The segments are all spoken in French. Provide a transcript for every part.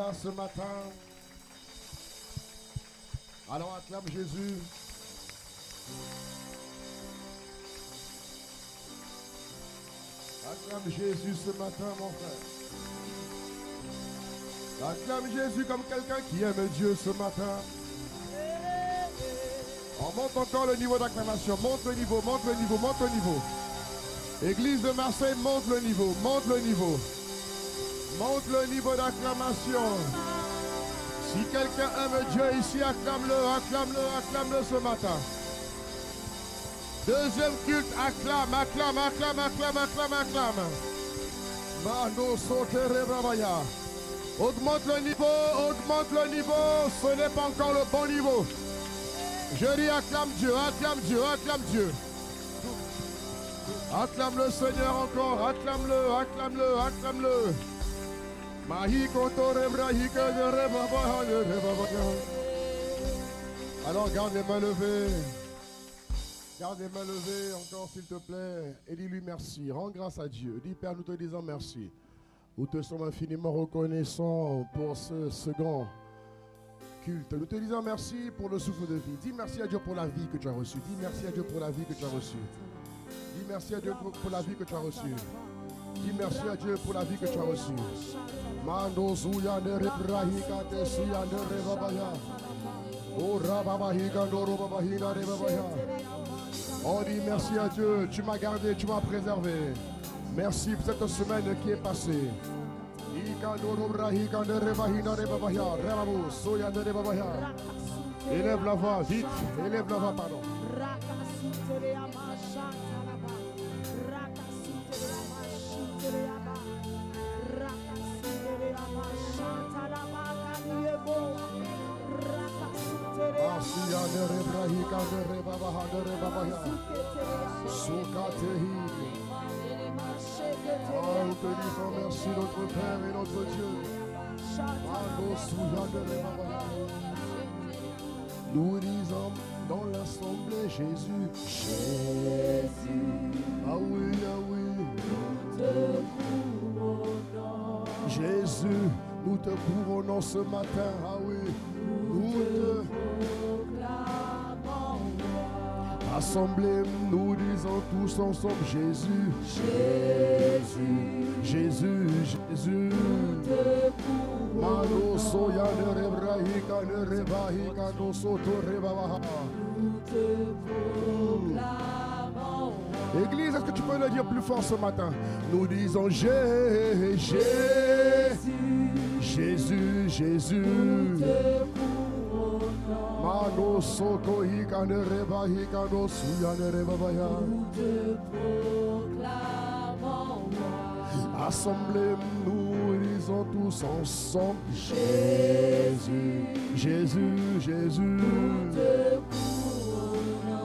là ce matin. Alors acclame Jésus. Acclame Jésus ce matin, mon frère. Acclame Jésus comme quelqu'un qui aime Dieu ce matin. On monte encore le niveau d'acclamation. Monte le niveau, monte le niveau, monte le niveau. Église de Marseille, monte le niveau, monte le niveau. Monte le niveau d'acclamation. Si quelqu'un aime Dieu ici, acclame-le, acclame-le, acclame-le ce matin. Deuxième culte, acclame, acclame, acclame, acclame, acclame, acclame. Mano sotere rabaya. Augmente le niveau, ce n'est pas encore le bon niveau. Je dis acclame Dieu, acclame Dieu, acclame Dieu. Acclame le Seigneur encore, acclame-le, acclame-le, acclame-le. Alors garde les mains levées. Garde les mains levées encore s'il te plaît. Et dis-lui merci. Rends grâce à Dieu. Dis Père, nous te disons merci. Nous te sommes infiniment reconnaissants pour ce second culte. Nous te disons merci pour le souffle de vie. Dis merci à Dieu pour la vie que tu as reçue. Dis merci à Dieu pour la vie que tu as reçue. Dis merci à Dieu pour la vie que tu as reçue. Dis merci à Dieu pour la vie que tu as reçue. Mando zuya ne rebrahika te suya ne rebabaya. O rababahika no robabahina rebabaya. On dit merci à Dieu, tu m'as gardé, tu m'as préservé. Merci pour cette semaine qui est passée. Élève la voix, vite, élève la voix, pardon. Oh, nous te disons merci notre Père et notre Dieu. Nous disons dans l'assemblée Jésus, Jésus. Ah oui, ah oui. Jésus, nous te couronnons ce matin. Ah oui, nous te assemblée, nous disons tous ensemble Jésus, Jésus, Jésus, Jésus. Mano soya ne rebrahika ne rebahika no soto rebabaha. Église, est-ce que tu peux le dire plus fort ce matin? Nous disons Jésus, Jésus, Jésus. Mano soko hika ne reba hika no suya ne reba baya. Assemblée, nous disons tous ensemble Jésus, Jésus, Jésus.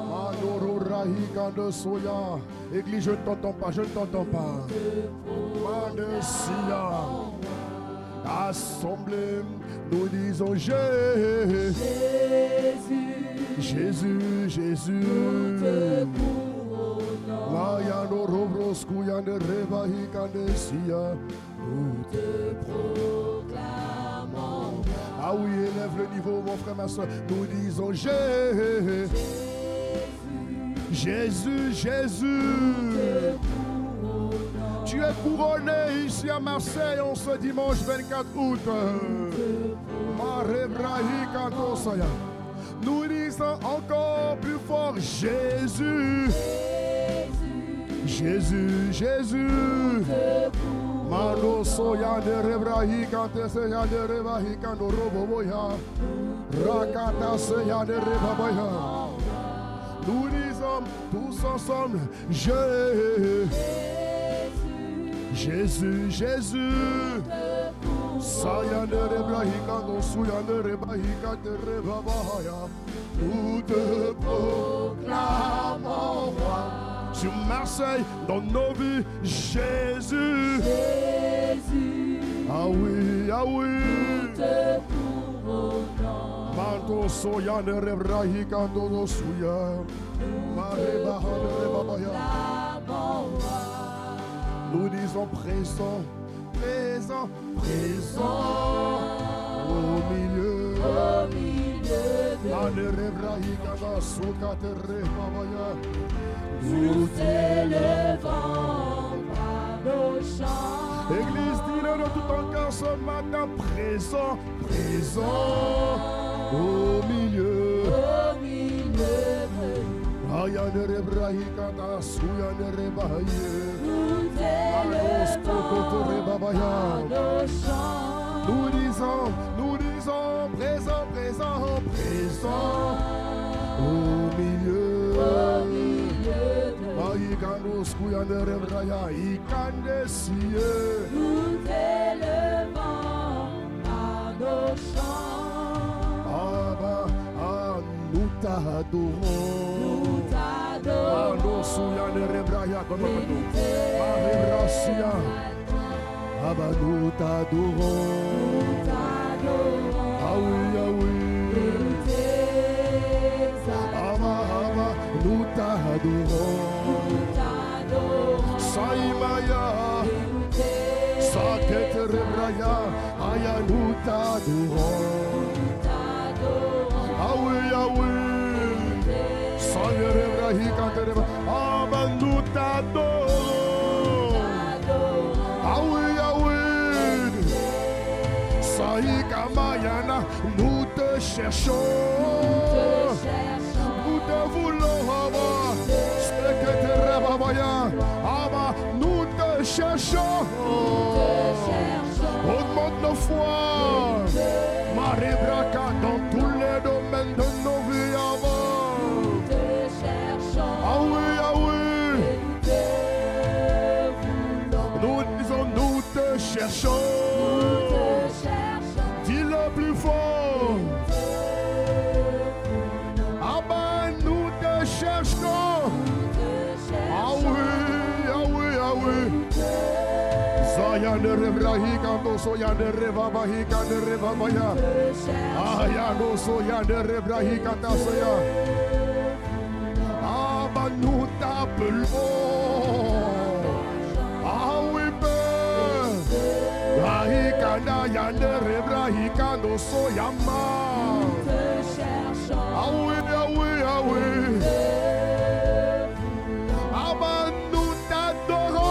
Mano rahika de soya. Église, je ne t'entends pas, je ne t'entends pas. Mano siya. Assemblée, nous disons Jésus, Jésus, Jésus. Nous te proclamons. Ah oui, élève le niveau, mon frère, ma soeur. Nous disons Jésus, Jésus, Jésus. Tu es couronné ici à Marseille en ce dimanche 24 août. Nous disons encore plus fort Jésus, Jésus, Jésus. Mano soya de rebrahi kante seya de rebahi kando roboboya. Rakata seya de rebabaya. Nous disons tous ensemble Jésus, Jésus, Jésus. Saya de rebrahika no suya de rebahika de rebabaya. Nous te proclamons roi. Sur Marseille, dans nos vies, Jésus. Jésus. Ah oui, ah oui. Nous te couronnons. Manto soya de rebrahika no suya. Marebaha de rebabaya. Nous disons présent, présent, présent. Nous t'élevons par nos chants. Église, dis-le de tout ton cœur ce matin, présent, présent au milieu. Au milieu de nous. Nous t'élevons par nos chants. nous disons, présent, présent, présent au milieu. Au milieu de nous. Nous t'élevons par nos chants. Nous t'adorons. Nous t'adorons. Nous t'adorons. Ah oui, ah oui. Nous t'adorons. Saïmaya. Sakete rebraya. Aya, nous t'adorons. Ah oui, ah oui. Nous t'adorons. Ah oui, ah oui. Saïka Mayana, nous te cherchons. Nous te voulons avoir. Nous te cherchons. Augmente nos foi. Marie Braca dans tous les domaines de nos vies avant. Ah oui, ah oui. Nous disons, nous te cherchons. Dis-le plus fort. Ah ben, nous te cherchons. Ah oui, ah oui, ah oui. Soyane rebrahika, no soyane rebabahika, ne rebabaya. Ah ya no soyane rebrahika tasoya. Ah ben, nous t'appelons. Ah oui, ben. Rahika na yane rebrahika, no soyama. Ah oui, ah oui, ah oui. Ah ben, nous t'adorons.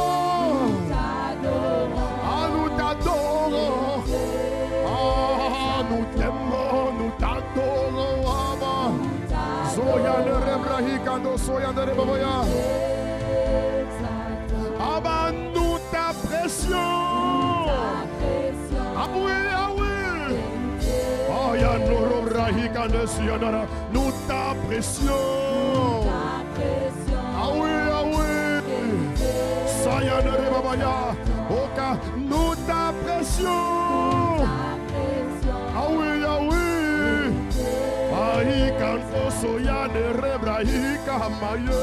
Ah, nous t'adorons. Ah, nous t'aimons, nous t'adorons. Ah ben, soyane rebrahika, no soyane rebabaya. Ah ben, nous t'apprécions. Ah oui, ah oui. Ah, ya no rebrahika, ne siyanara. Nous t'apprécions. Ah oui, ah oui. Sayane rebabaya. Oka, nous t'apprécions. Ah oui, ah oui. Ahika, no soyane rebrahika, maye.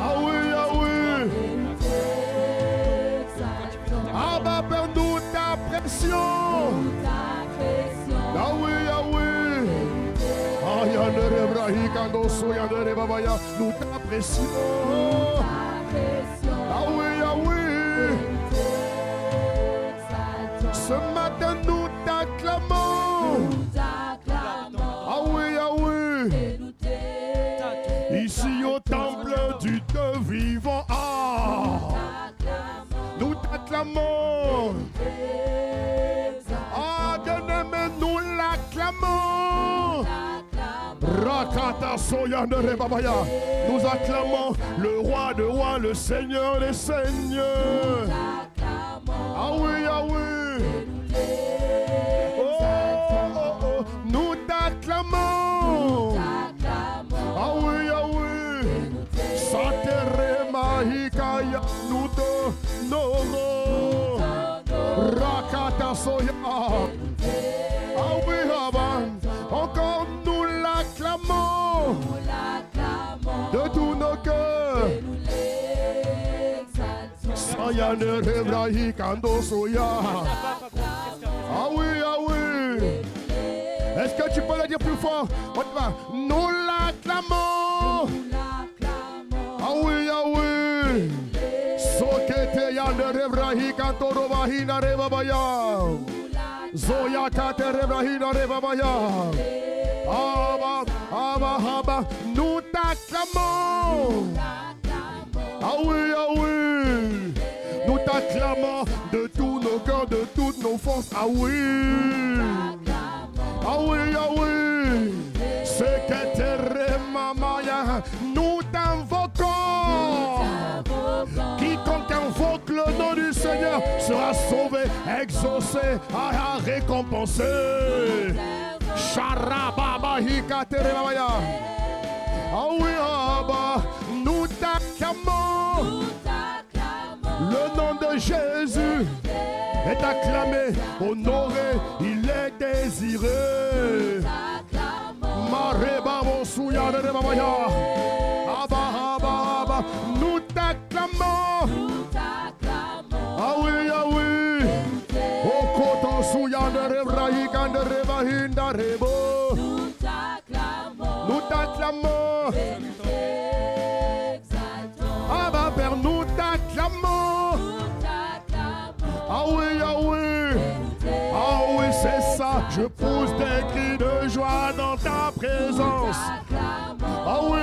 Ah oui, ah oui. Ah bah, Père, nous t'apprécions. Ah oui, ah oui. Ah, yane rebrahika, no soyane rebabaya. Nous t'apprécions. Ah oui, ah oui. Ce matin, nous t'acclamons. Ah oui, ah oui. Ici au temple du Dieu vivant. Ah, nous t'acclamons. Ah, bien-aimé, nous l'acclamons. Rakata soyane rebabaya. Nous acclamons le roi de rois, le seigneur des seigneurs. Ah oui, ah oui. Oh, oh, oh. Nous t'acclamons. Ah oui, ah oui. Satere mahikaya, nous t'honorons. Rakata soya. Ah oui, ah encore nous l'acclamons de tous nos cœurs. Sayane rebrahikando soya. Ah oui, ah oui. Est-ce que tu peux le dire plus fort? On y va. Nous l'acclamons. Ah oui, ah oui. Sokete yane rebrahikando robahina rebabaya. Zoya Katerebrahina Rebabaya. Abba, nous t'acclamons. Ah oui, nous t'acclamons de tous nos cœurs, de toutes nos forces. Ah oui, c'est que Teremamaya, nous t'invoquons. Quiconque invoque le nom du Seigneur sera sauvé, exaucé, récompensé. Charababa Hikateremamaya. Ah oui, nous t'acclamons. Le nom de Jésus est acclamé, honoré, il est désiré. Nous t'acclamons. Ah oui. Au coton souyan de Rebrahikan de Rebahinda Rebo. Nous t'acclamons. Père, nous t'acclamons. Ah oui, c'est ça. Je pousse des cris de joie dans ta présence. Ah oui,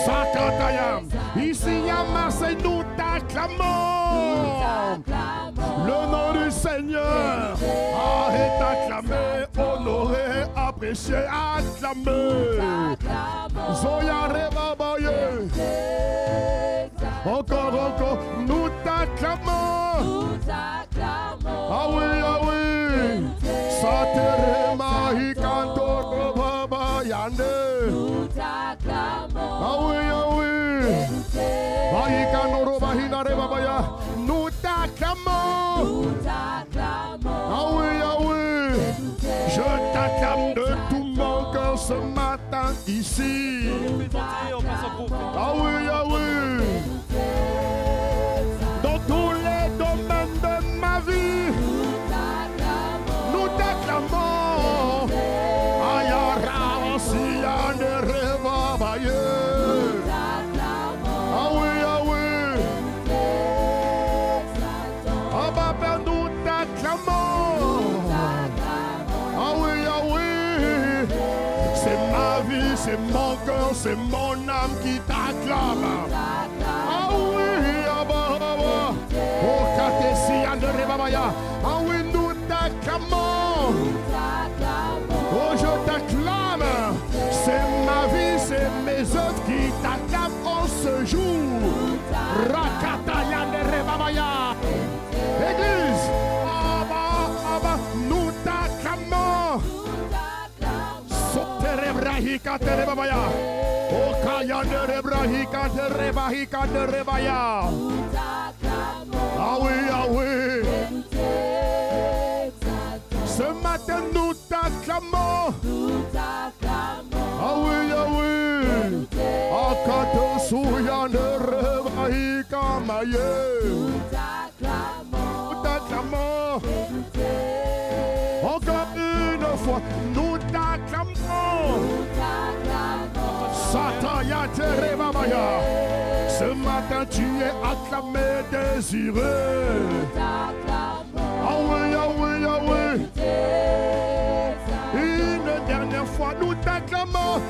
Sakatayam. Ici à Marseille, nous t'acclamons. Le nom du Seigneur est acclamé, honoré, apprécié, acclamé. Zoya Rebabaye. Encore, nous t'acclamons. Ah oui. Saterema Hikanto Baba Yande. Ah oui. Bahikano Bahina Rebabaya. Nous t'acclamons. Ah oui. Je t'acclame de tout mon cœur ce matin ici. Ah oui. Dans tous les domaines de ma vie, nous t'acclamons. Ayara Sian de Rebabaye. Ah oui. Père, nous t'acclamons. Ah oui. C'est ma vie, c'est mon cœur, c'est mon âme qui t'acclame. Ah oui, oh Katesian de Rebabaya. Ah oui, nous t'acclamons. Oh, je t'acclame. C'est ma vie, c'est mes œuvres qui t'acclament en ce jour. Rakatayan de Rebabaya. Église, nous t'acclamons. Soterebrahika terebabaya. Okayan de Rebrahika terebahika terebaya. Ah oui. Ce matin nous t'acclamons. Ah oui. Akato souyan de Rebrahika maye. Nous t'acclamons. Encore une fois, nous t'acclamons. Sataya Terebabaya. Ce matin tu es acclamé, désiré. Ah oui. Une dernière fois, nous t'acclamons.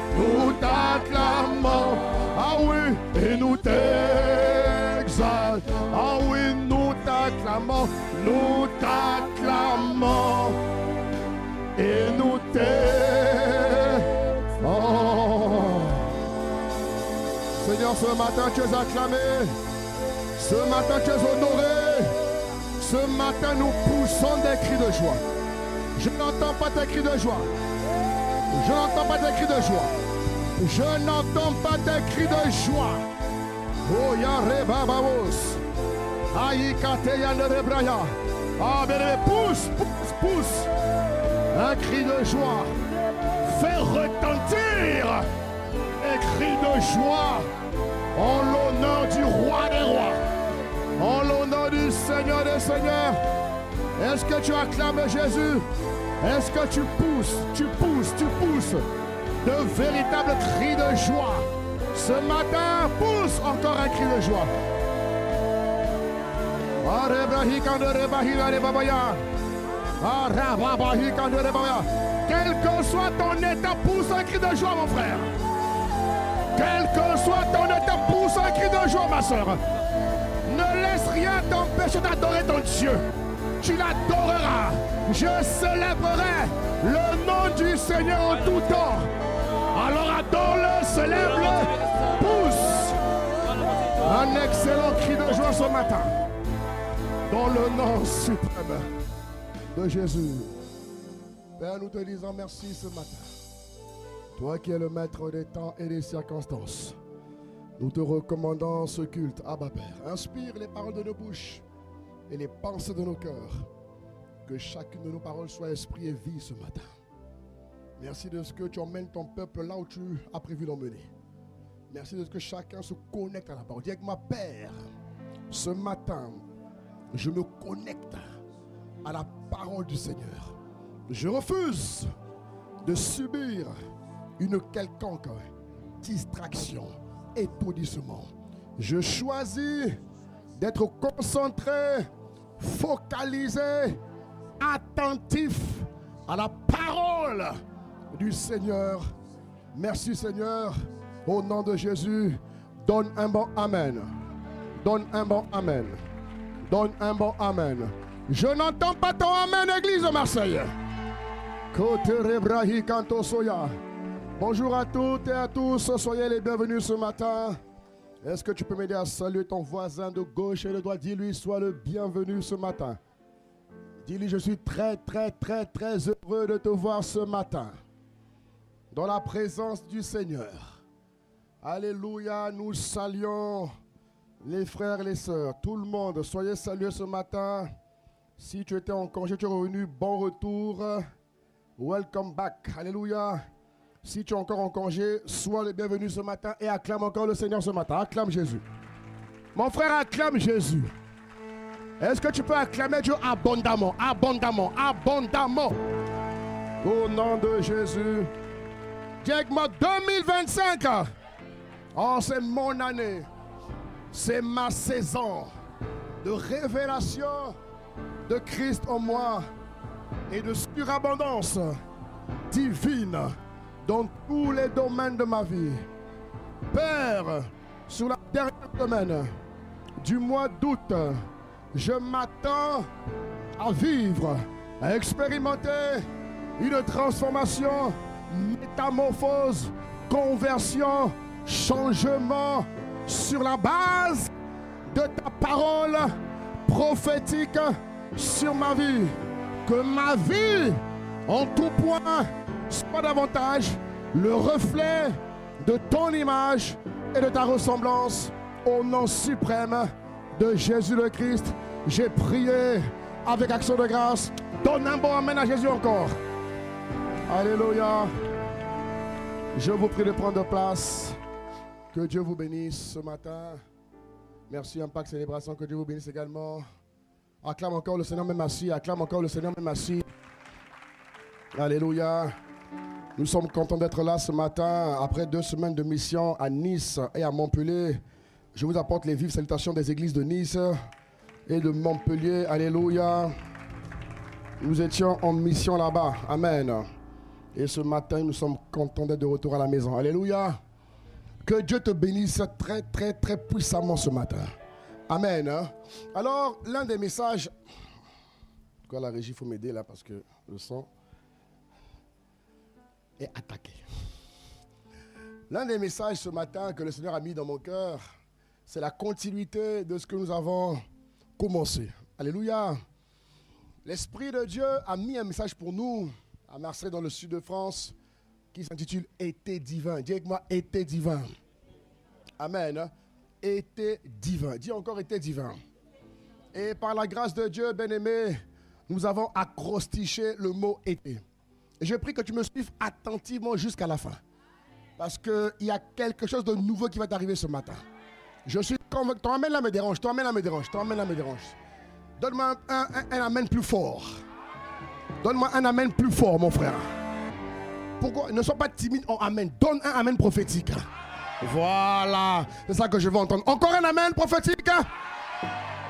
Ah oui, et nous t'exaltons. Ah oui, nous t'acclamons. Et nous t'exaltons. Seigneur, ce matin tu es acclamé. Ce matin tu es honoré. Ce matin nous poussons des cris de joie. Je n'entends pas tes cris de joie. Je n'entends pas tes cris de joie. Oh Yarebabos. Aïkate Yanerebraya. Ah bien, pousse. Un cri de joie. Fais retentir un cri de joie en l'honneur du roi des rois, en l'honneur du Seigneur des seigneurs. Est-ce que tu acclames Jésus? Est-ce que tu pousses de véritables cris de joie? Ce matin, pousse encore un cri de joie. Quel que soit ton état, pousse un cri de joie, mon frère. Quel que soit ton état, pousse un cri de joie, ma soeur. Ne laisse rien t'empêcher d'adorer ton Dieu. Tu l'adoreras. Je célébrerai le nom du Seigneur en tout temps. Alors adore-le, célèbre-le, pousse. Un excellent cri de joie ce matin. Dans le nom suprême de Jésus. Père, nous te disons merci ce matin. Toi qui es le maître des temps et des circonstances. Nous te recommandons ce culte, Abba Père. Inspire les paroles de nos bouches et les pensées de nos cœurs. Que chacune de nos paroles soit esprit et vie ce matin. Merci de ce que tu emmènes ton peuple là où tu as prévu d'emmener. Merci de ce que chacun se connecte à la parole. Dis avec moi, Père, ce matin, je me connecte à la parole du Seigneur. Je refuse de subir une quelconque distraction, étourdissement. Je choisis d'être concentré, focalisé, attentif à la parole du Seigneur. Merci Seigneur. Au nom de Jésus, donne un bon Amen. Donne un bon Amen. Donne un bon Amen. Je n'entends pas ton Amen, Église de Marseille. Bonjour à toutes et à tous. Soyez les bienvenus ce matin. Est-ce que tu peux m'aider à saluer ton voisin de gauche et de droite? Dis-lui, sois le bienvenu ce matin. Dis-lui, je suis très heureux de te voir ce matin. Dans la présence du Seigneur. Alléluia, nous saluons les frères et les sœurs. Tout le monde, soyez salués ce matin. Si tu étais en congé, tu es revenu, bon retour. Welcome back. Alléluia. Si tu es encore en congé, sois le bienvenu ce matin et acclame encore le Seigneur ce matin. Acclame Jésus. Mon frère, acclame Jésus. Est-ce que tu peux acclamer Dieu abondamment, abondamment, abondamment? Au nom de Jésus. Dis avec moi 2025. Oh, c'est mon année. C'est ma saison de révélation de Christ en moi et de surabondance divine dans tous les domaines de ma vie. Père, sur la dernière semaine du mois d'août, je m'attends à vivre, à expérimenter une transformation, métamorphose, conversion, changement sur la base de ta parole prophétique sur ma vie. Que ma vie, en tout point, soit davantage le reflet de ton image et de ta ressemblance. Au nom suprême de Jésus le Christ, j'ai prié avec action de grâce. Donne un bon amen à Jésus encore. Alléluia. Je vous prie de prendre place. Que Dieu vous bénisse ce matin. Merci Impact Célébration. Que Dieu vous bénisse également. Acclame encore le Seigneur même assis. Acclame encore le Seigneur même assis. Alléluia. Nous sommes contents d'être là ce matin. Après 2 semaines de mission à Nice et à Montpellier. Je vous apporte les vives salutations des églises de Nice et de Montpellier. Alléluia. Nous étions en mission là-bas. Amen. Et ce matin, nous sommes contents d'être de retour à la maison. Alléluia. Que Dieu te bénisse très puissamment ce matin. Amen. Alors, l'un des messages... Quoi, la régie, il faut m'aider là parce que le son est attaqué. L'un des messages ce matin que le Seigneur a mis dans mon cœur, c'est la continuité de ce que nous avons commencé. Alléluia. L'Esprit de Dieu a mis un message pour nous à Marseille, dans le sud de France, qui s'intitule « Été divin ». Dis avec moi « Été divin ». Amen. Été divin. Dis encore « Été divin ». Et par la grâce de Dieu, bien-aimé, nous avons acrostiché le mot « été ». Et je prie que tu me suives attentivement jusqu'à la fin. Parce qu'il y a quelque chose de nouveau qui va t'arriver ce matin. Je suis convaincu. Ton amen là me dérange. Ton amen là me dérange. Ton amen là me dérange. Donne-moi un amen plus fort. Donne-moi un amen plus fort, mon frère. Pourquoi? Ne sois pas timide en amen. Donne un amen prophétique. Voilà. C'est ça que je veux entendre. Encore un amen prophétique.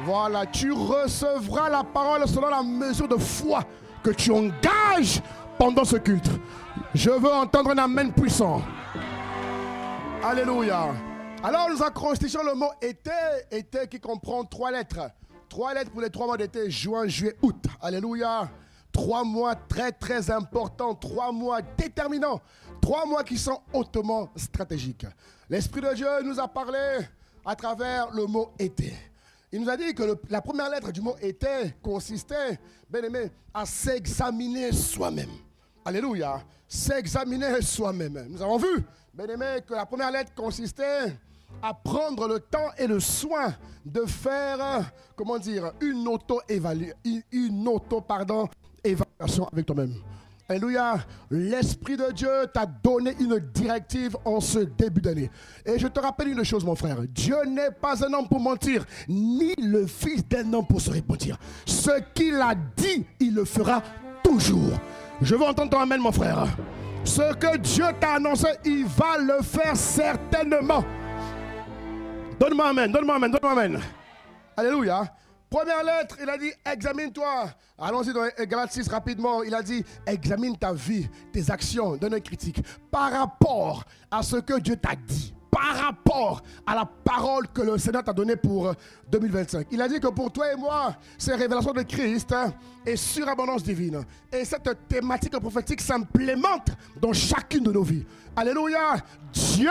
Voilà, tu recevras la parole selon la mesure de foi que tu engages pendant ce culte. Je veux entendre un amen puissant. Alléluia. Alors nous accrochons le mot été qui comprend 3 lettres. 3 lettres pour les 3 mois d'été, juin, juillet, août. Alléluia. 3 mois très très importants, 3 mois déterminants, 3 mois qui sont hautement stratégiques. L'Esprit de Dieu nous a parlé à travers le mot été. Il nous a dit que la première lettre du mot été consistait, bien aimé, à s'examiner soi-même. Alléluia. S'examiner soi-même. Nous avons vu, bien aimé, que la première lettre consistait à prendre le temps et le soin de faire, une auto-évaluation avec toi-même. Alléluia. L'Esprit de Dieu t'a donné une directive en ce début d'année. Et je te rappelle une chose, mon frère. Dieu n'est pas un homme pour mentir, ni le fils d'un homme pour se repentir. Ce qu'il a dit, il le fera toujours. Je veux entendre ton amen, mon frère. Ce que Dieu t'a annoncé, il va le faire certainement. Donne-moi amen, donne-moi amen, donne-moi amen. Alléluia. Première lettre, il a dit, examine-toi. Allons-y dans Galates 6 rapidement. Il a dit, examine ta vie, tes actions, donne une critique par rapport à ce que Dieu t'a dit, par rapport à la parole que le Seigneur t'a donnée pour 2025. Il a dit que pour toi et moi, c'est révélation de Christ et surabondance divine. Et cette thématique prophétique s'implémente dans chacune de nos vies. Alléluia. Dieu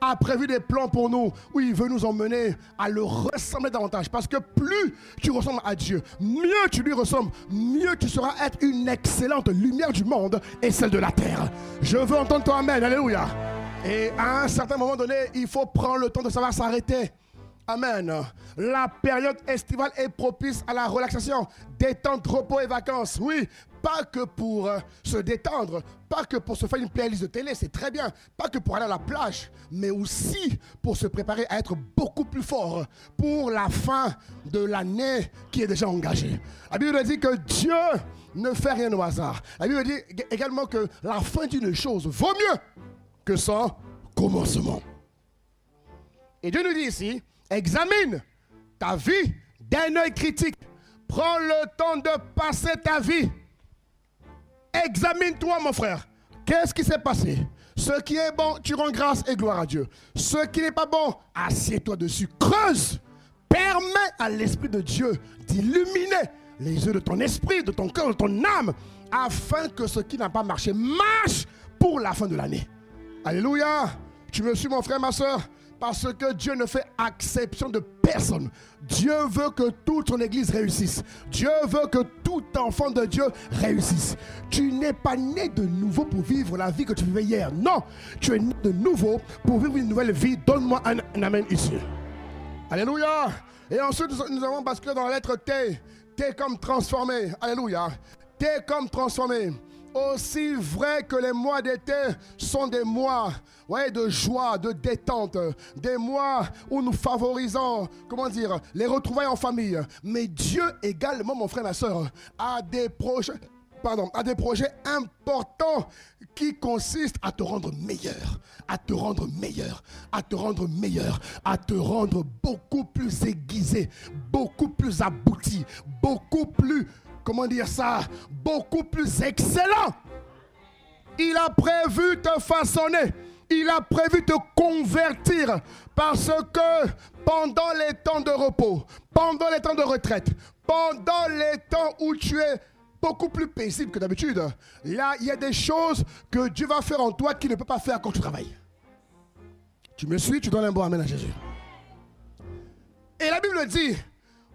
a prévu des plans pour nous où il veut nous emmener à le ressembler davantage. Parce que plus tu ressembles à Dieu, mieux tu lui ressembles, mieux tu seras être une excellente lumière du monde et celle de la terre. Je veux entendre ton amen. Alléluia. Et à un certain moment donné, il faut prendre le temps de savoir s'arrêter. Amen. La période estivale est propice à la relaxation, détente, repos et vacances. Oui, pas que pour se détendre, pas que pour se faire une playlist de télé, c'est très bien. Pas que pour aller à la plage, mais aussi pour se préparer à être beaucoup plus fort pour la fin de l'année qui est déjà engagée. La Bible dit que Dieu ne fait rien au hasard. La Bible dit également que la fin d'une chose vaut mieux que son commencement. Et Dieu nous dit ici, examine ta vie d'un œil critique. Prends le temps de passer ta vie. Examine-toi, mon frère. Qu'est-ce qui s'est passé? Ce qui est bon, tu rends grâce et gloire à Dieu. Ce qui n'est pas bon, assieds-toi dessus. Creuse. Permets à l'Esprit de Dieu d'illuminer les yeux de ton esprit, de ton cœur, de ton âme, afin que ce qui n'a pas marché marche pour la fin de l'année. Alléluia. Tu me suis, mon frère, ma soeur? Parce que Dieu ne fait exception de personne. Dieu veut que toute son église réussisse. Dieu veut que tout enfant de Dieu réussisse. Tu n'es pas né de nouveau pour vivre la vie que tu vivais hier. Non, tu es né de nouveau pour vivre une nouvelle vie. Donne-moi un amen ici. Alléluia. Et ensuite, nous avons basculé dans la lettre T. T comme transformé. Alléluia. T comme transformé. Aussi vrai que les mois d'été sont des mois de joie, de détente, des mois où nous favorisons, les retrouvailles en famille. Mais Dieu également, mon frère, ma soeur, a des projets importants qui consistent à te rendre meilleur, à te rendre meilleur, à te rendre meilleur, à te rendre beaucoup plus aiguisé, beaucoup plus abouti, beaucoup plus... beaucoup plus excellent. Il a prévu te façonner. Il a prévu te convertir parce que pendant les temps de repos, pendant les temps de retraite, pendant les temps où tu es beaucoup plus paisible que d'habitude, là, il y a des choses que Dieu va faire en toi qu'il ne peut pas faire quand tu travailles. Tu me suis, tu donnes un bon amen à Jésus. Et la Bible dit,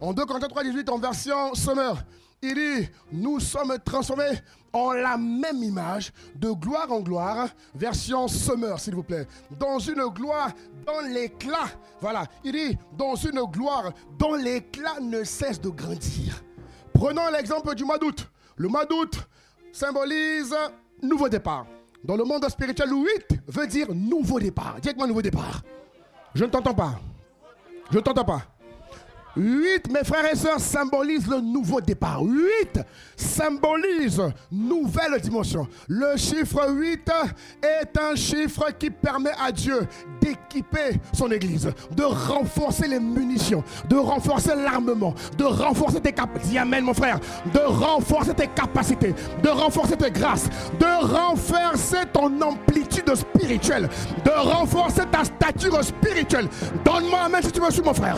en 2 Corinthiens 3,18 en version Summer, il dit, nous sommes transformés en la même image, de gloire en gloire, version Summer, s'il vous plaît. Dans une gloire, dans l'éclat. Voilà, il dit, dans une gloire, dont l'éclat ne cesse de grandir. Prenons l'exemple du mois d'août. Le mois d'août symbolise nouveau départ. Dans le monde spirituel, le 8 veut dire nouveau départ. Dites-moi nouveau départ. Je ne t'entends pas. Je ne t'entends pas. 8, mes frères et sœurs, symbolise le nouveau départ. 8 symbolise nouvelle dimension. Le chiffre 8 est un chiffre qui permet à Dieu d'équiper son église, de renforcer les munitions, de renforcer l'armement, de renforcer tes capacités. Dis amen mon frère. De renforcer tes capacités, de renforcer tes grâces, de renforcer ton amplitude spirituelle, de renforcer ta stature spirituelle. Donne-moi amen si tu me suis mon frère.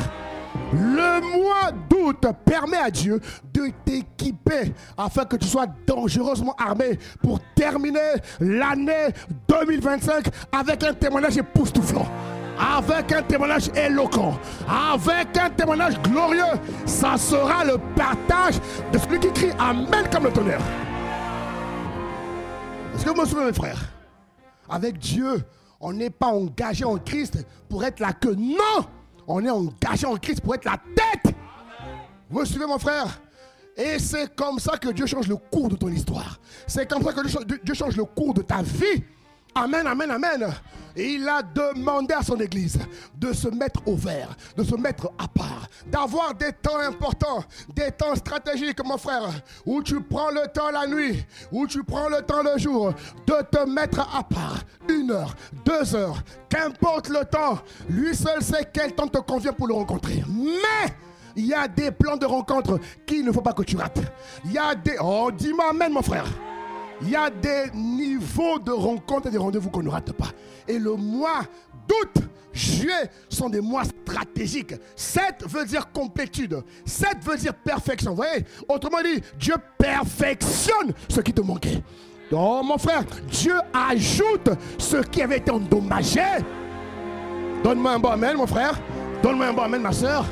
Le mois d'août permet à Dieu de t'équiper afin que tu sois dangereusement armé pour terminer l'année 2025 avec un témoignage époustouflant, avec un témoignage éloquent, avec un témoignage glorieux. Ça sera le partage de celui qui crie Amen comme le tonnerre. Est-ce que vous me suivez mes frères? Avec Dieu, on n'est pas engagé en Christ pour être la queue. Non! On est engagé en Christ pour être la tête. Vous me suivez mon frère? Et c'est comme ça que Dieu change le cours de ton histoire. C'est comme ça que Dieu change le cours de ta vie. Amen, amen, amen. Et il a demandé à son église de se mettre au vert, de se mettre à part, d'avoir des temps importants, des temps stratégiques, mon frère, où tu prends le temps la nuit, où tu prends le temps le jour, de te mettre à part. 1 heure, 2 heures, qu'importe le temps, lui seul sait quel temps te convient pour le rencontrer. Mais il y a des plans de rencontre qu'il ne faut pas que tu rates. Il y a des... Oh, dis-moi amen, mon frère. Il y a des niveaux de rencontres et des rendez-vous qu'on ne rate pas. Et le mois d'août, juillet sont des mois stratégiques. 7 veut dire complétude. 7 veut dire perfection. Vous voyez? Autrement dit, Dieu perfectionne ce qui te manquait. Oh mon frère, Dieu ajoute ce qui avait été endommagé. Donne-moi un bon amen, mon frère. Donne-moi un bon amen, ma soeur.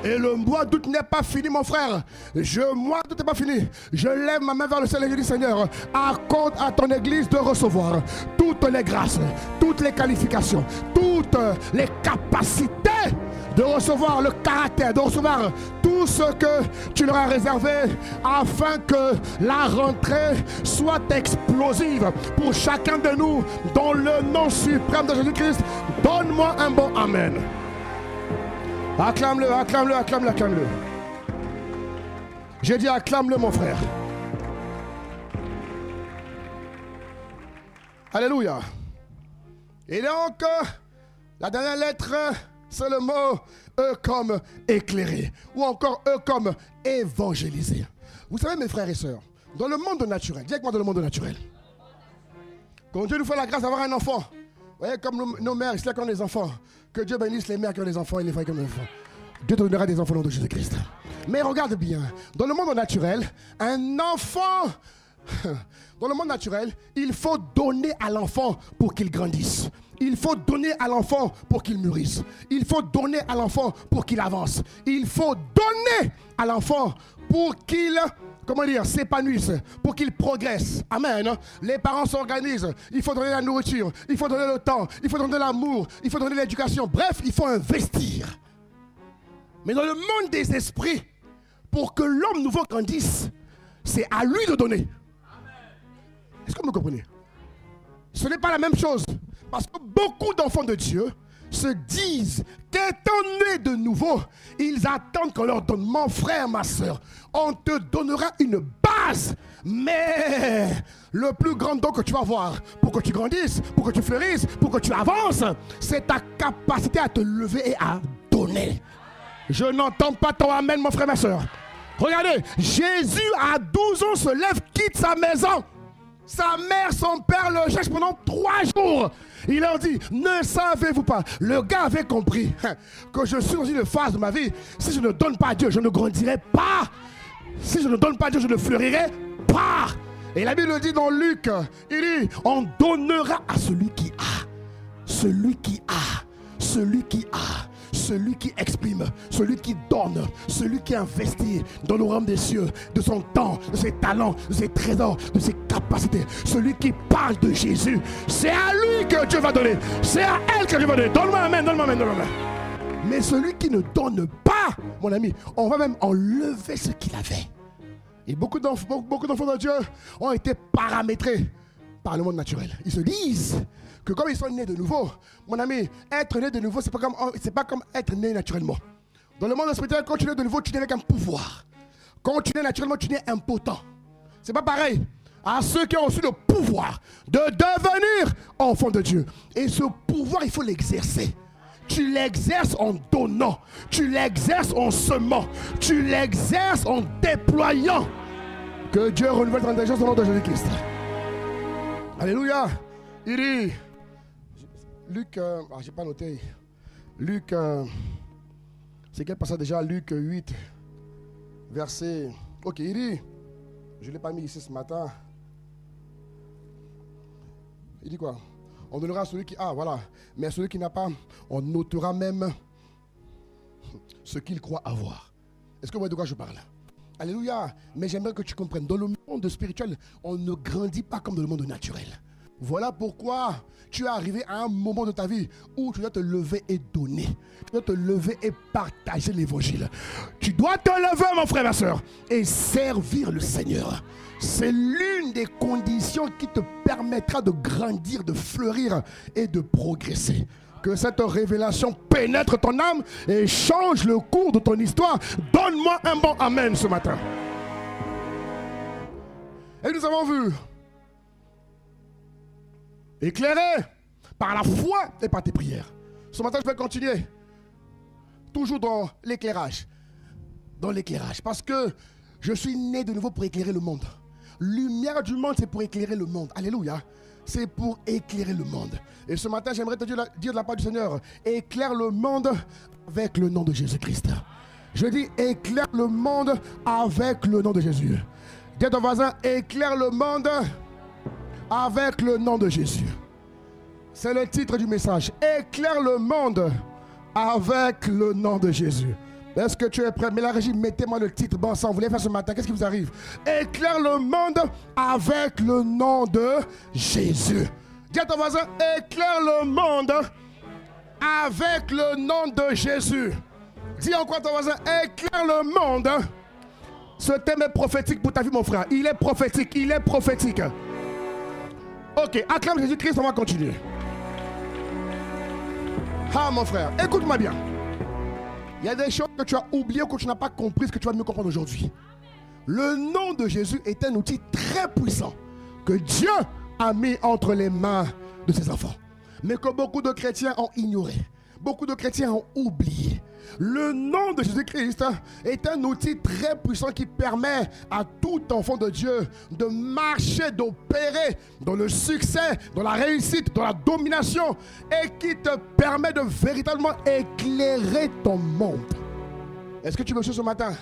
Et le mois d'août n'est pas fini, mon frère. Le mois d'août n'est pas fini. Je lève ma main vers le ciel et je dis, Seigneur, accorde à ton église de recevoir toutes les grâces, toutes les qualifications, toutes les capacités, de recevoir le caractère, de recevoir tout ce que tu leur as réservé afin que la rentrée soit explosive pour chacun de nous dans le nom suprême de Jésus-Christ. Donne-moi un bon amen. Acclame-le, acclame-le, acclame-le, acclame-le. J'ai dit acclame-le, mon frère. Alléluia. Et donc, la dernière lettre, c'est le mot E comme éclairer. Ou encore E comme évangéliser. Vous savez, mes frères et sœurs, dans le monde naturel, dis avec moi dans le monde naturel. Quand Dieu nous fait la grâce d'avoir un enfant, vous voyez, comme nos mères, ici, qui ont des enfants. Que Dieu bénisse les mères qui ont des enfants et les frères qui ont des enfants. Dieu te donnera des enfants au nom de Jésus-Christ. Mais regarde bien, dans le monde naturel, un enfant, dans le monde naturel, il faut donner à l'enfant pour qu'il grandisse. Il faut donner à l'enfant pour qu'il mûrisse. Il faut donner à l'enfant pour qu'il avance. Il faut donner à l'enfant pour qu'il... comment dire, s'épanouissent, pour qu'ils progressent. Amen. Les parents s'organisent. Il faut donner la nourriture, il faut donner le temps, il faut donner l'amour, il faut donner l'éducation. Bref, il faut investir. Mais dans le monde des esprits, pour que l'homme nouveau grandisse, c'est à lui de donner. Est-ce que vous me comprenez? Ce n'est pas la même chose. Parce que beaucoup d'enfants de Dieu se disent qu'étant nés de nouveau, ils attendent qu'on leur donne. Mon frère, ma soeur, on te donnera une base. Mais le plus grand don que tu vas avoir pour que tu grandisses, pour que tu fleurisses, pour que tu avances, c'est ta capacité à te lever et à donner. Je n'entends pas ton amen, mon frère, ma soeur. Regardez, Jésus à 12 ans se lève, quitte sa maison. Sa mère, son père le cherchent pendant 3 jours. Il leur dit, ne savez-vous pas? Le gars avait compris que je suis dans une phase de ma vie. Si je ne donne pas à Dieu, je ne grandirai pas. Si je ne donne pas à Dieu, je ne fleurirai pas. Et la Bible dit dans Luc, il dit, on donnera à celui qui a. Celui qui a. Celui qui a. Celui qui exprime, celui qui donne, celui qui investit dans le royaume des cieux, de son temps, de ses talents, de ses trésors, de ses capacités. Celui qui parle de Jésus, c'est à lui que Dieu va donner. C'est à elle que Dieu va donner. Donne-moi amen, donne-moi amen, donne-moi amen. Mais celui qui ne donne pas, mon ami, on va même enlever ce qu'il avait. Et beaucoup d'enfants de Dieu ont été paramétrés par le monde naturel. Ils se disent que comme ils sont nés de nouveau, mon ami, être né de nouveau, c'est pas comme être né naturellement. Dans le monde spirituel, quand tu nais de nouveau, tu nais avec un pouvoir. Quand tu nais naturellement, tu nais impotent. C'est pas pareil à ceux qui ont reçu le pouvoir de devenir enfants de Dieu. Et ce pouvoir, il faut l'exercer. Tu l'exerces en donnant. Tu l'exerces en semant. Tu l'exerces en déployant. Que Dieu renouvelle ton intelligence au nom de Jésus-Christ. Alléluia. Il dit, Luc, j'ai pas noté. Luc, c'est quel passage déjà? Luc 8, verset. Ok, il dit, je ne l'ai pas mis ici ce matin. Il dit quoi? On donnera à celui qui a, voilà. Mais à celui qui n'a pas, on notera même ce qu'il croit avoir. Est-ce que vous voyez de quoi je parle? Alléluia. Mais j'aimerais que tu comprennes. Dans le monde spirituel, on ne grandit pas comme dans le monde naturel. Voilà pourquoi tu es arrivé à un moment de ta vie où tu dois te lever et donner. Tu dois te lever et partager l'évangile. Tu dois te lever, mon frère, ma soeur, et servir le Seigneur. C'est l'une des conditions qui te permettra de grandir, de fleurir et de progresser. Que cette révélation pénètre ton âme et change le cours de ton histoire. Donne-moi un bon amen ce matin. Et nous avons vu, éclairé par la foi et par tes prières. Ce matin, je vais continuer. Toujours dans l'éclairage. Dans l'éclairage. Parce que je suis né de nouveau pour éclairer le monde. Lumière du monde, c'est pour éclairer le monde. Alléluia. C'est pour éclairer le monde. Et ce matin, j'aimerais te dire de la part du Seigneur, éclaire le monde avec le nom de Jésus-Christ. Je dis, éclaire le monde avec le nom de Jésus. Dis à ton voisin, éclaire le monde avec le nom de Jésus. C'est le titre du message. Éclaire le monde avec le nom de Jésus. Est-ce que tu es prêt? Mais la régie, mettez-moi le titre. Bon sang, vous voulez faire ce matin? Qu'est-ce qui vous arrive? Éclaire le monde avec le nom de Jésus. Dis à ton voisin, éclaire le monde avec le nom de Jésus. Dis encore à ton voisin, éclaire le monde. Ce thème est prophétique pour ta vie, mon frère. Il est prophétique, il est prophétique. Ok, acclame Jésus-Christ, on va continuer. Ah, mon frère, écoute-moi bien. Il y a des choses que tu as oubliées ou que tu n'as pas compris, ce que tu vas mieux comprendre aujourd'hui. Le nom de Jésus est un outil très puissant que Dieu a mis entre les mains de ses enfants. Mais que beaucoup de chrétiens ont ignoré. Beaucoup de chrétiens ont oublié. Le nom de Jésus-Christ est un outil très puissant qui permet à tout enfant de Dieu de marcher, d'opérer dans le succès, dans la réussite, dans la domination et qui te permet de véritablement éclairer ton monde. Est-ce que tu me suis ce matin?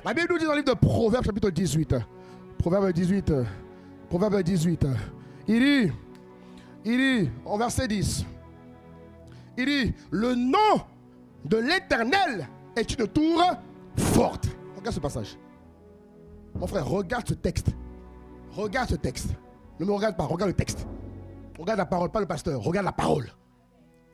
La Bible nous dit dans le livre de Proverbes chapitre 18. Proverbe 18. Proverbe 18. Il dit, en verset 10, il dit, le nom de l'Éternel est une tour forte. Regarde ce passage. Mon frère, regarde ce texte. Regarde ce texte. Ne me regarde pas, regarde le texte. Regarde la parole, pas le pasteur. Regarde la parole.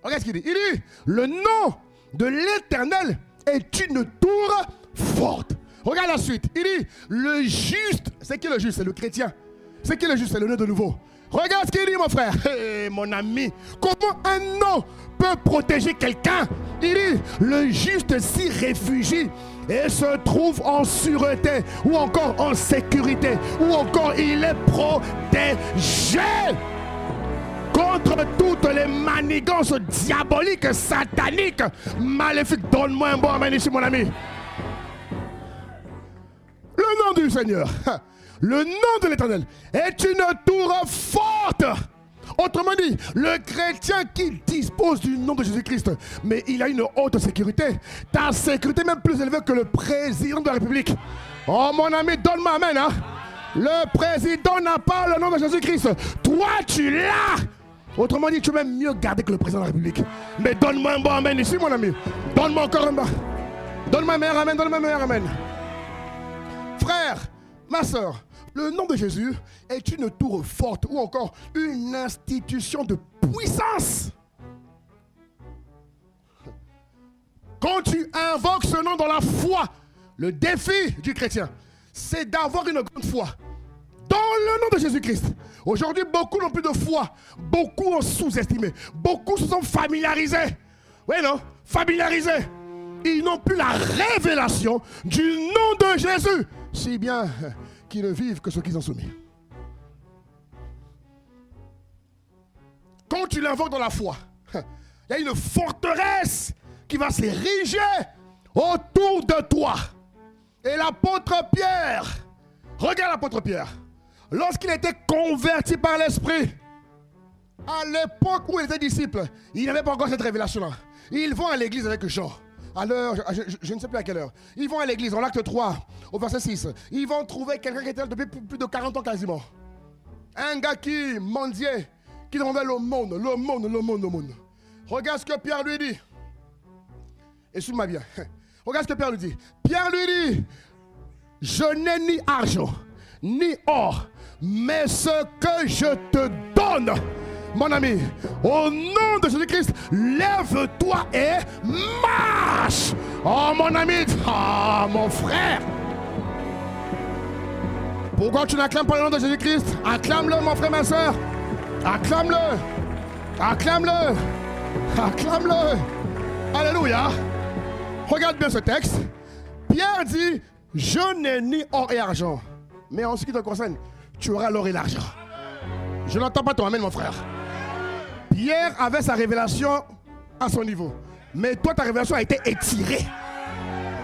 Regarde ce qu'il dit. Il dit, le nom de l'Éternel est une tour forte. Regarde la suite. Il dit, le juste, c'est qui le juste? C'est le chrétien. C'est qui le juste? C'est le né de nouveau. Regarde ce qu'il dit, mon frère. Hey, mon ami, comment un nom peut protéger quelqu'un? Il dit, le juste s'y réfugie et se trouve en sûreté, ou encore en sécurité, ou encore il est protégé contre toutes les manigances diaboliques, sataniques, maléfiques. Donne-moi un bon amen ici, mon ami. Le nom du Seigneur, le nom de l'Éternel est une tour forte. Autrement dit, le chrétien qui dispose du nom de Jésus-Christ, mais il a une haute sécurité. Ta sécurité est même plus élevée que le président de la République. Oh mon ami, donne-moi amen. Hein? Le président n'a pas le nom de Jésus-Christ. Toi, tu l'as. Autrement dit, tu es même mieux gardé que le président de la République. Mais donne-moi un bon amen ici, mon ami. Donne-moi encore un bon. Donne-moi un meilleur amen, donne-moi un meilleur amen. Frère, ma soeur, le nom de Jésus est une tour forte ou encore une institution de puissance. Quand tu invoques ce nom dans la foi, le défi du chrétien, c'est d'avoir une grande foi dans le nom de Jésus-Christ. Aujourd'hui, beaucoup n'ont plus de foi. Beaucoup ont sous-estimé. Beaucoup se sont familiarisés. Oui, non? Familiarisés. Ils n'ont plus la révélation du nom de Jésus. Si bien qu'ils ne vivent que ceux qui sont soumis. Quand tu l'invoques dans la foi, il y a une forteresse qui va s'ériger autour de toi. Et l'apôtre Pierre, regarde l'apôtre Pierre, lorsqu'il était converti par l'Esprit, à l'époque où il était disciple, il n'avait pas encore cette révélation-là. Ils vont à l'église avec Jean. À l'heure, je ne sais plus à quelle heure. Ils vont à l'église, en l'acte 3, au verset 6. Ils vont trouver quelqu'un qui était là depuis plus de 40 ans quasiment. Un gars qui mendiait, qui demandait le monde. Regarde ce que Pierre lui dit. Et suis-moi bien. Regarde ce que Pierre lui dit. Pierre lui dit, je n'ai ni argent, ni or, mais ce que je te donne, mon ami, au nom de Jésus-Christ, lève-toi et marche. Oh mon ami, oh mon frère. Pourquoi tu n'acclames pas le nom de Jésus-Christ? Acclame-le, mon frère, ma soeur. Acclame-le. Acclame-le. Acclame-le. Alléluia. Regarde bien ce texte. Pierre dit, je n'ai ni or et argent. Mais en ce qui te concerne, tu auras l'or et l'argent. Je n'entends pas ton amen, mon frère. Pierre avait sa révélation à son niveau. Mais toi, ta révélation a été étirée.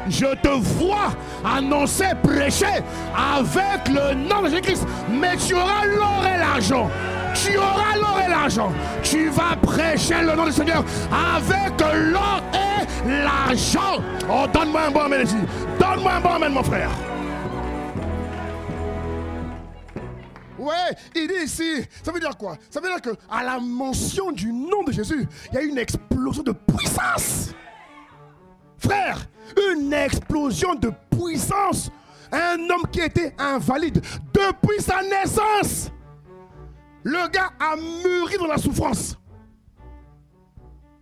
Je te vois annoncer, prêcher avec le nom de Jésus-Christ. Mais tu auras l'or et l'argent. Tu auras l'or et l'argent. Tu vas prêcher le nom du Seigneur avec l'or et l'argent. Oh, donne-moi un bon amen ici. Donne-moi un bon amen, mon frère. Ouais, il dit ici, ça veut dire quoi? Ça veut dire qu'à la mention du nom de Jésus, il y a une explosion de puissance. Frère, une explosion de puissance. Un homme qui était invalide depuis sa naissance. Le gars a mûri dans la souffrance.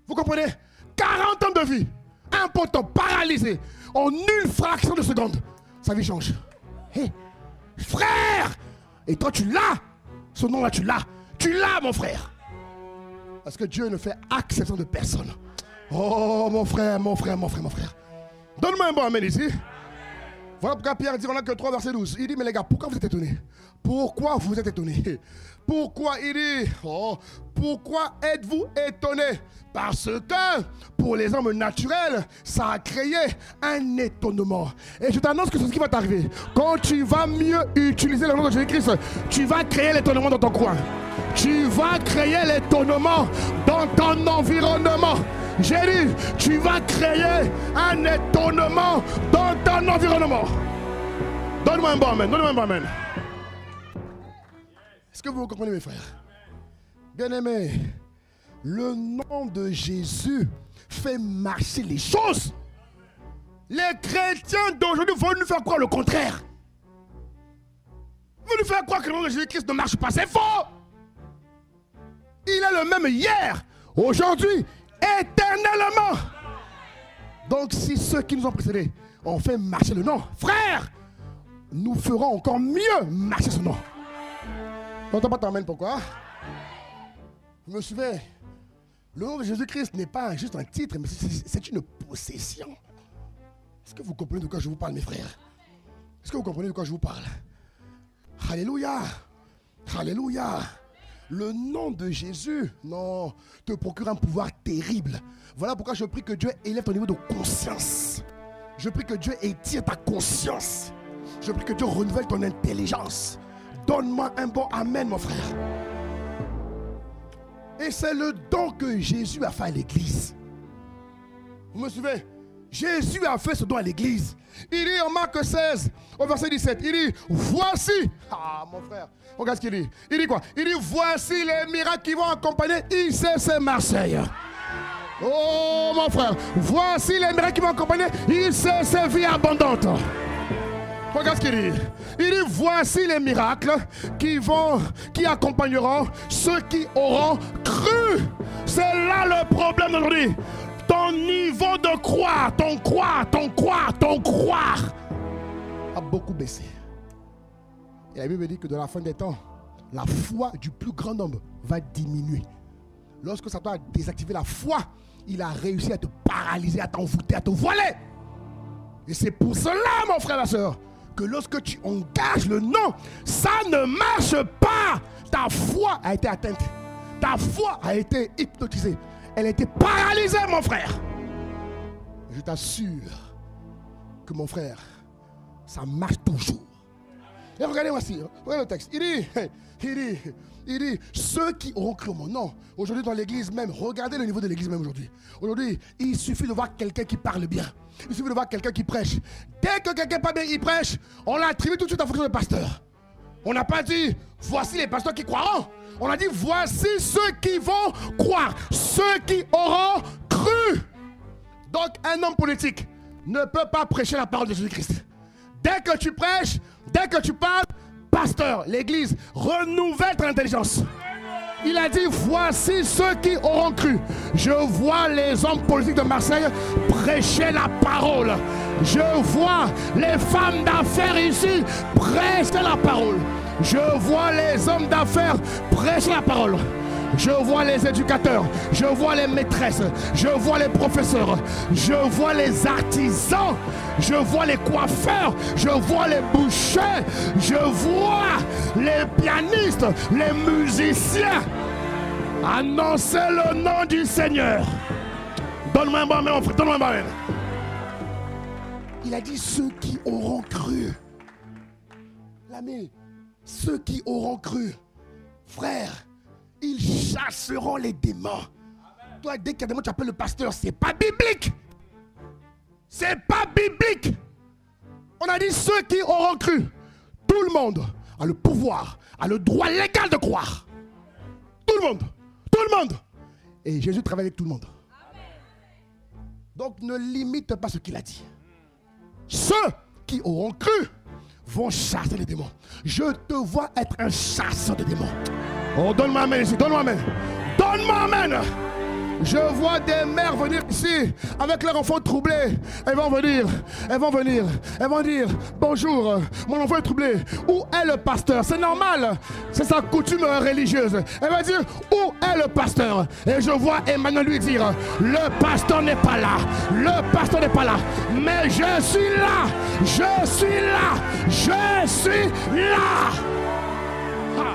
Vous comprenez? 40 ans de vie, impotent, paralysé, en une fraction de seconde, sa vie change. Hey, frère! Et toi tu l'as, ce nom-là tu l'as. Tu l'as, mon frère. Parce que Dieu ne fait acception de personne. Oh mon frère. Donne-moi un bon amen ici. Voilà pourquoi Pierre dit, on n'a que 3 verset 12. Il dit, mais les gars, pourquoi vous êtes étonnés? Pourquoi vous êtes étonnés? Pourquoi il dit, pourquoi êtes-vous étonnés? Parce que pour les hommes naturels, ça a créé un étonnement. Et je t'annonce que c'est ce qui va t'arriver. Quand tu vas mieux utiliser le nom de Jésus-Christ, tu vas créer l'étonnement dans ton coin. Tu vas créer l'étonnement dans ton environnement. J'ai dit, tu vas créer un étonnement dans ton environnement. Donne-moi un bon amen, donne-moi un bon amen. Est-ce que vous comprenez, mes frères? Bien-aimés, le nom de Jésus fait marcher les choses. Les chrétiens d'aujourd'hui vont nous faire croire le contraire. Ils vont nous faire croire que le nom de Jésus-Christ ne marche pas. C'est faux. Il est le même hier, aujourd'hui, éternellement. Donc si ceux qui nous ont précédés ont fait marcher le nom, frère, nous ferons encore mieux marcher ce nom. N'entends pas t'emmène pourquoi? Je me souviens, le nom de Jésus-Christ n'est pas juste un titre, mais c'est une possession. Est-ce que vous comprenez de quoi je vous parle, mes frères? Est-ce que vous comprenez de quoi je vous parle? Alléluia. Alléluia. Le nom de Jésus, non, te procure un pouvoir terrible. Voilà pourquoi je prie que Dieu élève ton niveau de conscience. Je prie que Dieu étire ta conscience. Je prie que Dieu renouvelle ton intelligence. Donne-moi un bon amen, mon frère. Et c'est le don que Jésus a fait à l'église. Vous me suivez? Jésus a fait ce don à l'église. Il dit en Marc 16, au verset 17, il dit, voici. Ah, mon frère, regarde ce qu'il dit. Il dit quoi? Il dit, voici les miracles qui vont accompagner ICC Marseille. Oh, mon frère, voici les miracles qui vont accompagner ICC Vie Abondante. Regarde ce qu'il dit. Il dit, voici les miracles qui accompagneront ceux qui auront cru. C'est là le problème d'aujourd'hui. Ton niveau de croire, ton croire a beaucoup baissé. Et la Bible dit que dans la fin des temps, la foi du plus grand nombre va diminuer. Lorsque Satan a désactivé la foi il a réussi à te paralyser, à t'envoûter, à te voiler. Et c'est pour cela, mon frère, ma soeur, que lorsque tu engages le non, ça ne marche pas. Ta foi a été atteinte. Ta foi a été hypnotisée. Elle a été paralysée, mon frère. Je t'assure que, mon frère, ça marche toujours. Et regardez voici, regardez le texte. Il dit, ceux qui auront cru mon nom, aujourd'hui dans l'église même, regardez le niveau de l'église même aujourd'hui. Aujourd'hui, il suffit de voir quelqu'un qui parle bien. Il suffit de voir quelqu'un qui prêche. Dès que quelqu'un parle bien, il prêche, on l'attribue tout de suite en fonction de pasteur. On n'a pas dit, voici les pasteurs qui croiront. On a dit, voici ceux qui vont croire, ceux qui auront cru. Donc, un homme politique ne peut pas prêcher la parole de Jésus-Christ. Dès que tu prêches, dès que tu parles, pasteur, l'église, renouvelle ton intelligence. Il a dit, voici ceux qui auront cru. Je vois les hommes politiques de Marseille prêcher la parole. Je vois les femmes d'affaires ici prêcher la parole. Je vois les hommes d'affaires prêcher la parole. Je vois les éducateurs, je vois les maîtresses, je vois les professeurs, je vois les artisans, je vois les coiffeurs, je vois les bouchers, je vois les pianistes, les musiciens. Annoncez le nom du Seigneur. Donne-moi un bon amen, mon frère, donne-moi un bon amen. Il a dit ceux qui auront cru. L'ami, ceux qui auront cru, frère, ils chasseront les démons. Amen. Toi, dès qu'il y a des démons, tu appelles le pasteur. C'est pas biblique. C'est pas biblique. On a dit ceux qui auront cru. Tout le monde a le pouvoir, a le droit légal de croire. Tout le monde. Tout le monde. Et Jésus travaille avec tout le monde. Amen. Donc ne limite pas ce qu'il a dit. Ceux qui auront cru vont chasser les démons. Je te vois être un chasseur de démons. Oh, donne-moi amen ici, donne-moi amen. Donne-moi amen. Je vois des mères venir ici avec leurs enfants troublés. Elles vont venir, elles vont dire bonjour, mon enfant est troublé. Où est le pasteur? C'est normal, c'est sa coutume religieuse. Elle va dire où est le pasteur? Et je vois Emmanuel lui dire le pasteur n'est pas là, le pasteur n'est pas là. Mais je suis là, je suis là, je suis là. Ah.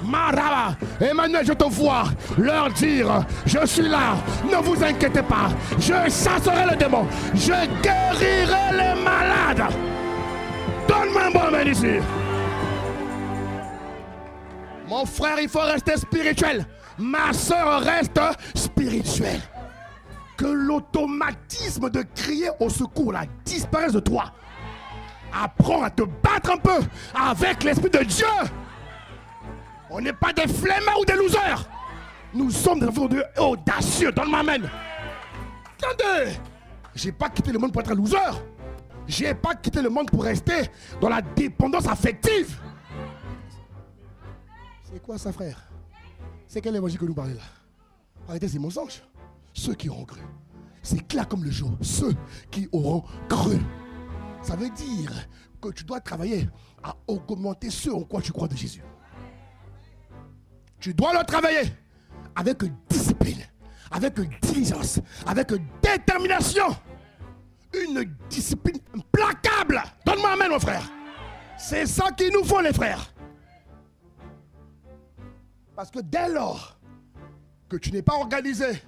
Maraba, Emmanuel, je te vois leur dire, je suis là, ne vous inquiétez pas, je chasserai le démon, je guérirai les malades. Donne-moi un bon amen ici. Mon frère, il faut rester spirituel. Ma soeur reste spirituelle. Que l'automatisme de crier au secours là disparaisse de toi. Apprends à te battre un peu avec l'Esprit de Dieu. On n'est pas des flemmards ou des losers. Nous sommes des enfants de Dieu audacieux. Donne-moi amen. Attendez. J'ai pas quitté le monde pour être un loser. J'ai pas quitté le monde pour rester dans la dépendance affective. C'est quoi ça, frère? C'est quel évangile que nous parlons là? Arrêtez ces mensonges. Ceux qui auront cru. C'est clair comme le jour. Ceux qui auront cru. Ça veut dire que tu dois travailler à augmenter ce en quoi tu crois de Jésus. Tu dois le travailler avec discipline, avec diligence, avec détermination. Une discipline implacable. Donne-moi amen, mon frère. C'est ça qu'il nous faut, les frères. Parce que dès lors que tu n'es pas organisé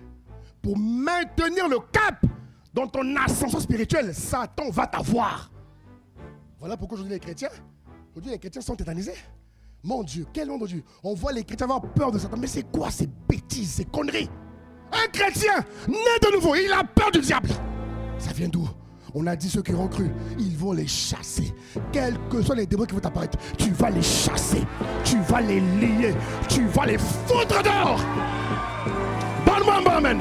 pour maintenir le cap dans ton ascension spirituelle, Satan va t'avoir. Voilà pourquoi aujourd'hui les chrétiens sont tétanisés. Mon Dieu, quel nom de Dieu. On voit les chrétiens avoir peur de Satan. Mais c'est quoi ces bêtises, ces conneries? Un chrétien né de nouveau, il a peur du diable. Ça vient d'où? On a dit ceux qui auront cru, ils vont les chasser. Quels que soient les démons qui vont apparaître, tu vas les chasser. Tu vas les lier. Tu vas les foutre dehors. Donne-moi un bon amen.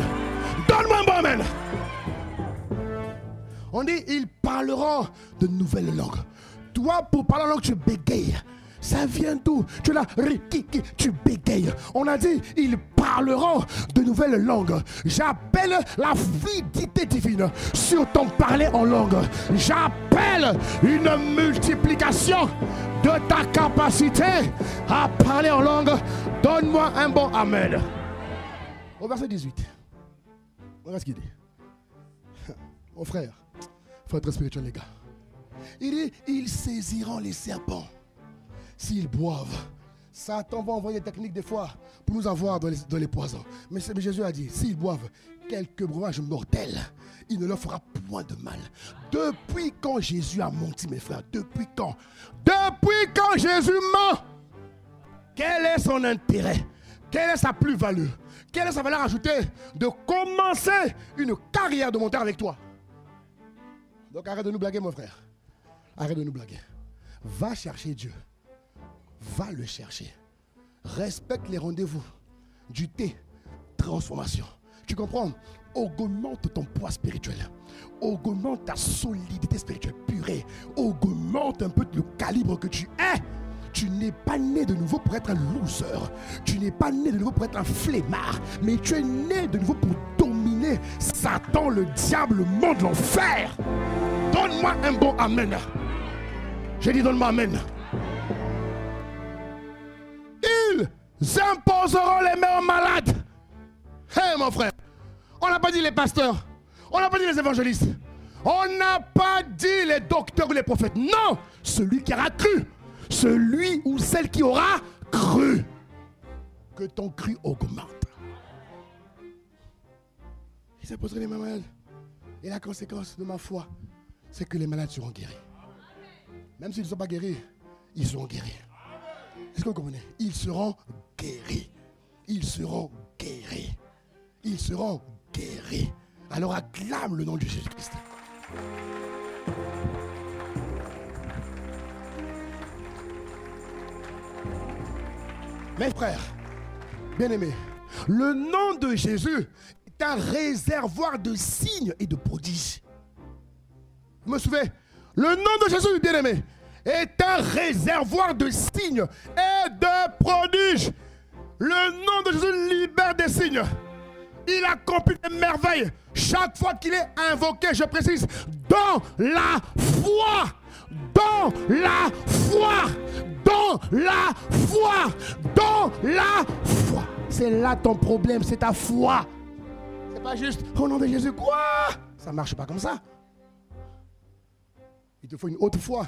Donne-moi un bon amen. On dit, ils parleront de nouvelles langues. Toi, pour parler en langue, tu bégayes. Ça vient d'où? Tu l'as, tu bégayes. On a dit, ils parleront de nouvelles langues. J'appelle la fluidité divine sur ton parler en langue. J'appelle une multiplication de ta capacité à parler en langue. Donne-moi un bon amen. Au verset 18. Regarde ce qu'il dit. Mon frère, il faut être spirituel, les gars. Il dit, ils saisiront les serpents s'ils boivent. Satan va envoyer des techniques des fois pour nous avoir dans les poisons. Mais Jésus a dit, s'ils boivent quelques breuvages mortels, il ne leur fera point de mal. Depuis quand Jésus a menti, mes frères? Depuis quand? Depuis quand Jésus ment? Quel est son intérêt? Quelle est sa plus-value? Quelle est sa valeur ajoutée de commencer une carrière de monteur avec toi? Donc arrête de nous blaguer, mon frère. Arrête de nous blaguer. Va chercher Dieu. Va le chercher. Respecte les rendez-vous du thé. Transformation. Tu comprends? Augmente ton poids spirituel. Augmente ta solidité spirituelle. Purée. Augmente un peu le calibre que tu es. Tu n'es pas né de nouveau pour être un loser. Tu n'es pas né de nouveau pour être un flemmard. Mais tu es né de nouveau pour dominer Satan, le diable, le monde, l'enfer. Donne-moi un bon amen. J'ai dit donne-moi amen. Ils imposeront les mains aux malades. Hé mon frère, on n'a pas dit les pasteurs. On n'a pas dit les évangélistes. On n'a pas dit les docteurs ou les prophètes. Non, celui qui aura cru. Celui ou celle qui aura cru. Que ton cru augmente. Ils imposeront les mains aux malades. Et la conséquence de ma foi, c'est que les malades seront guéris. Même s'ils ne sont pas guéris, ils seront guéris. Est-ce que vous comprenez? Ils seront guéris. Ils seront guéris. Ils seront guéris. Alors acclame le nom de Jésus-Christ. Mes frères, bien-aimés, le nom de Jésus est un réservoir de signes et de prodiges. Vous me suivez? Le nom de Jésus, bien-aimé, est un réservoir de signes et de prodiges. Le nom de Jésus libère des signes. Il accomplit des merveilles. Chaque fois qu'il est invoqué, je précise, dans la foi. Dans la foi. Dans la foi. Dans la foi. C'est là ton problème, c'est ta foi. C'est pas juste, au nom de Jésus, quoi? Ça marche pas comme ça. Il te faut une haute foi.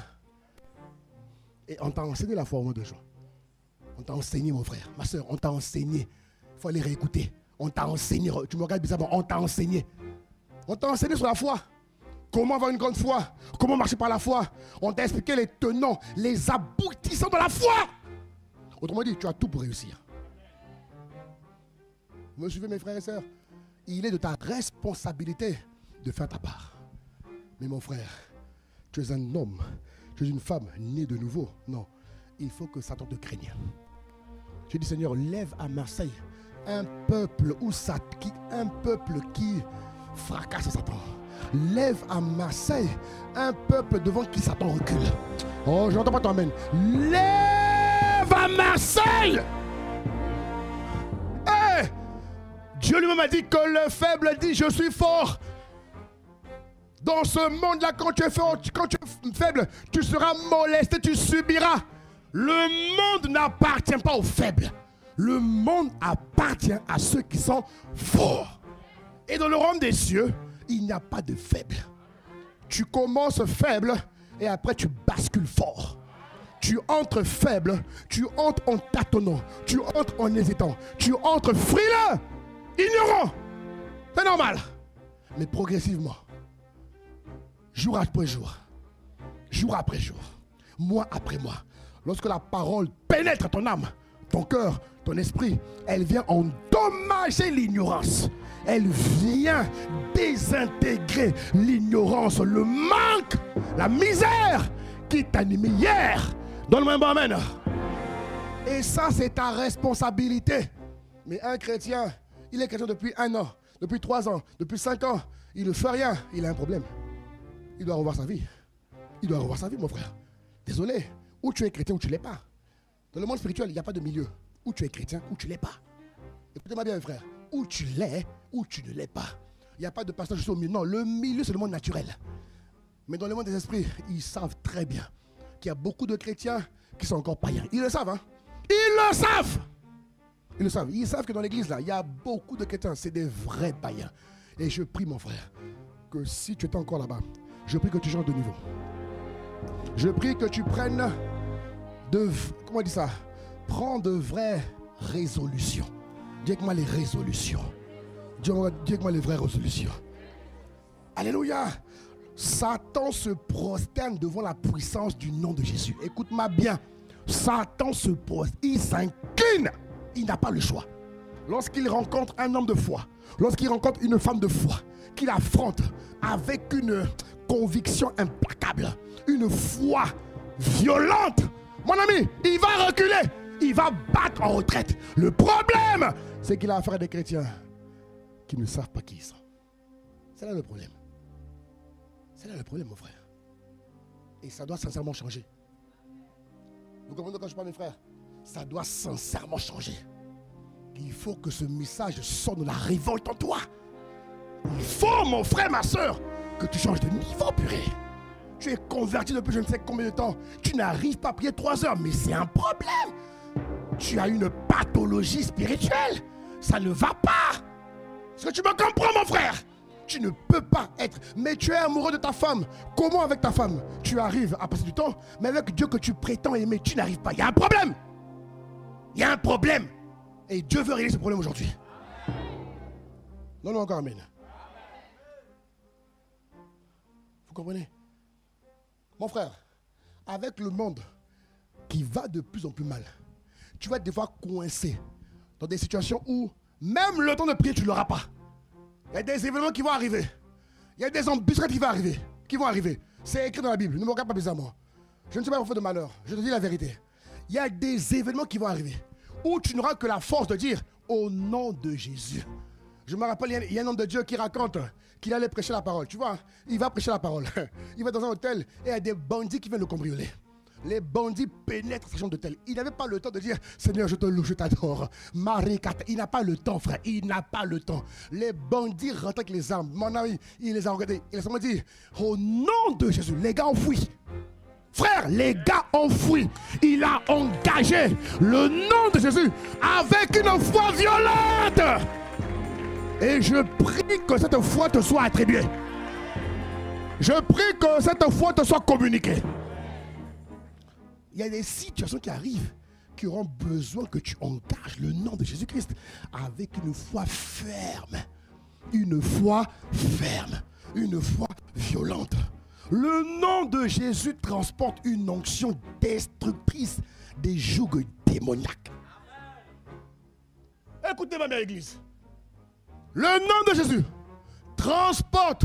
Et on t'a enseigné la foi au moins 2 jours. On t'a enseigné, mon frère, ma soeur, on t'a enseigné. Il faut aller réécouter. On t'a enseigné. Tu me regardes bizarrement, on t'a enseigné. On t'a enseigné sur la foi. Comment avoir une grande foi? Comment marcher par la foi? On t'a expliqué les tenants, les aboutissants de la foi. Autrement dit, tu as tout pour réussir. Vous me suivez, mes frères et sœurs? Il est de ta responsabilité de faire ta part. Mais mon frère, tu es un homme, tu es une femme née de nouveau. Non, il faut que Satan te craigne. Je dis, Seigneur, lève à Marseille un peuple qui fracasse Satan. Lève à Marseille un peuple devant qui Satan recule. Oh, je n'entends pas ton amen. Lève à Marseille. Hey, Dieu lui-même a dit que le faible dit je suis fort. Dans ce monde-là, quand tu es fort, quand tu es faible, tu seras molesté, tu subiras. Le monde n'appartient pas aux faibles. Le monde appartient à ceux qui sont forts. Et dans le royaume des cieux, il n'y a pas de faible. Tu commences faible et après tu bascules fort. Tu entres faible, tu entres en tâtonnant, tu entres en hésitant, tu entres frileux, ignorant. C'est normal. Mais progressivement, jour après jour, jour après jour, mois après mois, lorsque la parole pénètre ton âme, ton cœur, ton esprit, elle vient endommager l'ignorance. Elle vient désintégrer l'ignorance, le manque, la misère qui t'animait hier. Donne-moi un bon amen. Et ça, c'est ta responsabilité. Mais un chrétien, il est chrétien depuis 1 an, depuis 3 ans, depuis 5 ans. Il ne fait rien, il a un problème. Il doit revoir sa vie. Il doit revoir sa vie, mon frère. Désolé, ou tu es chrétien ou tu ne l'es pas. Dans le monde spirituel, il n'y a pas de milieu. Ou tu es chrétien ou tu ne l'es pas. Écoutez-moi bien, mes frères. Ou tu l'es ou tu ne l'es pas. Il n'y a pas de passage juste au milieu. Non, le milieu, c'est le monde naturel. Mais dans le monde des esprits, ils savent très bien qu'il y a beaucoup de chrétiens qui sont encore païens. Ils le savent, hein? Ils le savent! Ils le savent. Ils savent que dans l'église, là, il y a beaucoup de chrétiens. C'est des vrais païens. Et je prie, mon frère, que si tu es encore là-bas, je prie que tu changes de niveau. Je prie que tu prennes comment on dit ça? Prends de vraies résolutions. Dis avec moi les résolutions. Dis avec moi les vraies résolutions. Alléluia. Satan se prosterne devant la puissance du nom de Jésus. Écoute-moi bien. Satan se prosterne. Il s'incline. Il n'a pas le choix. Lorsqu'il rencontre un homme de foi, lorsqu'il rencontre une femme de foi, qu'il affronte avec une conviction implacable, une foi violente, mon ami, il va reculer. Il va battre en retraite. Le problème, c'est qu'il a affaire à des chrétiens qui ne savent pas qui ils sont. C'est là le problème. C'est là le problème, mon frère. Et ça doit sincèrement changer. Vous comprenez quand je parle, mes frères? Ça doit sincèrement changer. Il faut que ce message sorte de la révolte en toi. Il faut, mon frère, ma soeur, que tu changes de niveau, purée. Tu es converti depuis je ne sais combien de temps. Tu n'arrives pas à prier 3 heures, mais c'est un problème. Tu as une pathologie spirituelle. Ça ne va pas. Est-ce que tu me comprends, mon frère? Tu ne peux pas être. Mais tu es amoureux de ta femme. Comment avec ta femme tu arrives à passer du temps? Mais avec Dieu que tu prétends aimer, tu n'arrives pas. Il y a un problème. Il y a un problème. Et Dieu veut régler ce problème aujourd'hui. Non, encore amen. Vous comprenez? Mon frère, avec le monde qui va de plus en plus mal, tu vas des fois coincé dans des situations où même le temps de prier, tu ne l'auras pas. Il y a des événements qui vont arriver. Il y a des embûches qui vont arriver. C'est écrit dans la Bible. Ne me regarde pas bizarrement. Je ne suis pas un fait de malheur. Je te dis la vérité. Il y a des événements qui vont arriver où tu n'auras que la force de dire au nom de Jésus. Je me rappelle, il y a un homme de Dieu qui raconte qu'il allait prêcher la parole. Tu vois, il va prêcher la parole. Il va dans un hôtel et il y a des bandits qui viennent le cambrioler. Les bandits pénètrent sa chambre d'hôtel. Il n'avait pas le temps de dire Seigneur, je te loue, je t'adore. Marie-Cat, il n'a pas le temps, frère. Il n'a pas le temps. Les bandits rentrent avec les armes. Mon ami, il les a regardés. Il a dit au nom de Jésus, les gars ont fui. Frère, les gars ont fui. Il a engagé le nom de Jésus avec une foi violente. Et je prie que cette foi te soit attribuée. Je prie que cette foi te soit communiquée. Il y a des situations qui arrivent qui auront besoin que tu engages le nom de Jésus-Christ avec une foi ferme. Une foi ferme. Une foi violente. Le nom de Jésus transporte une onction destructrice des jougs démoniaques. Écoutez-moi, ma église. Le nom de Jésus transporte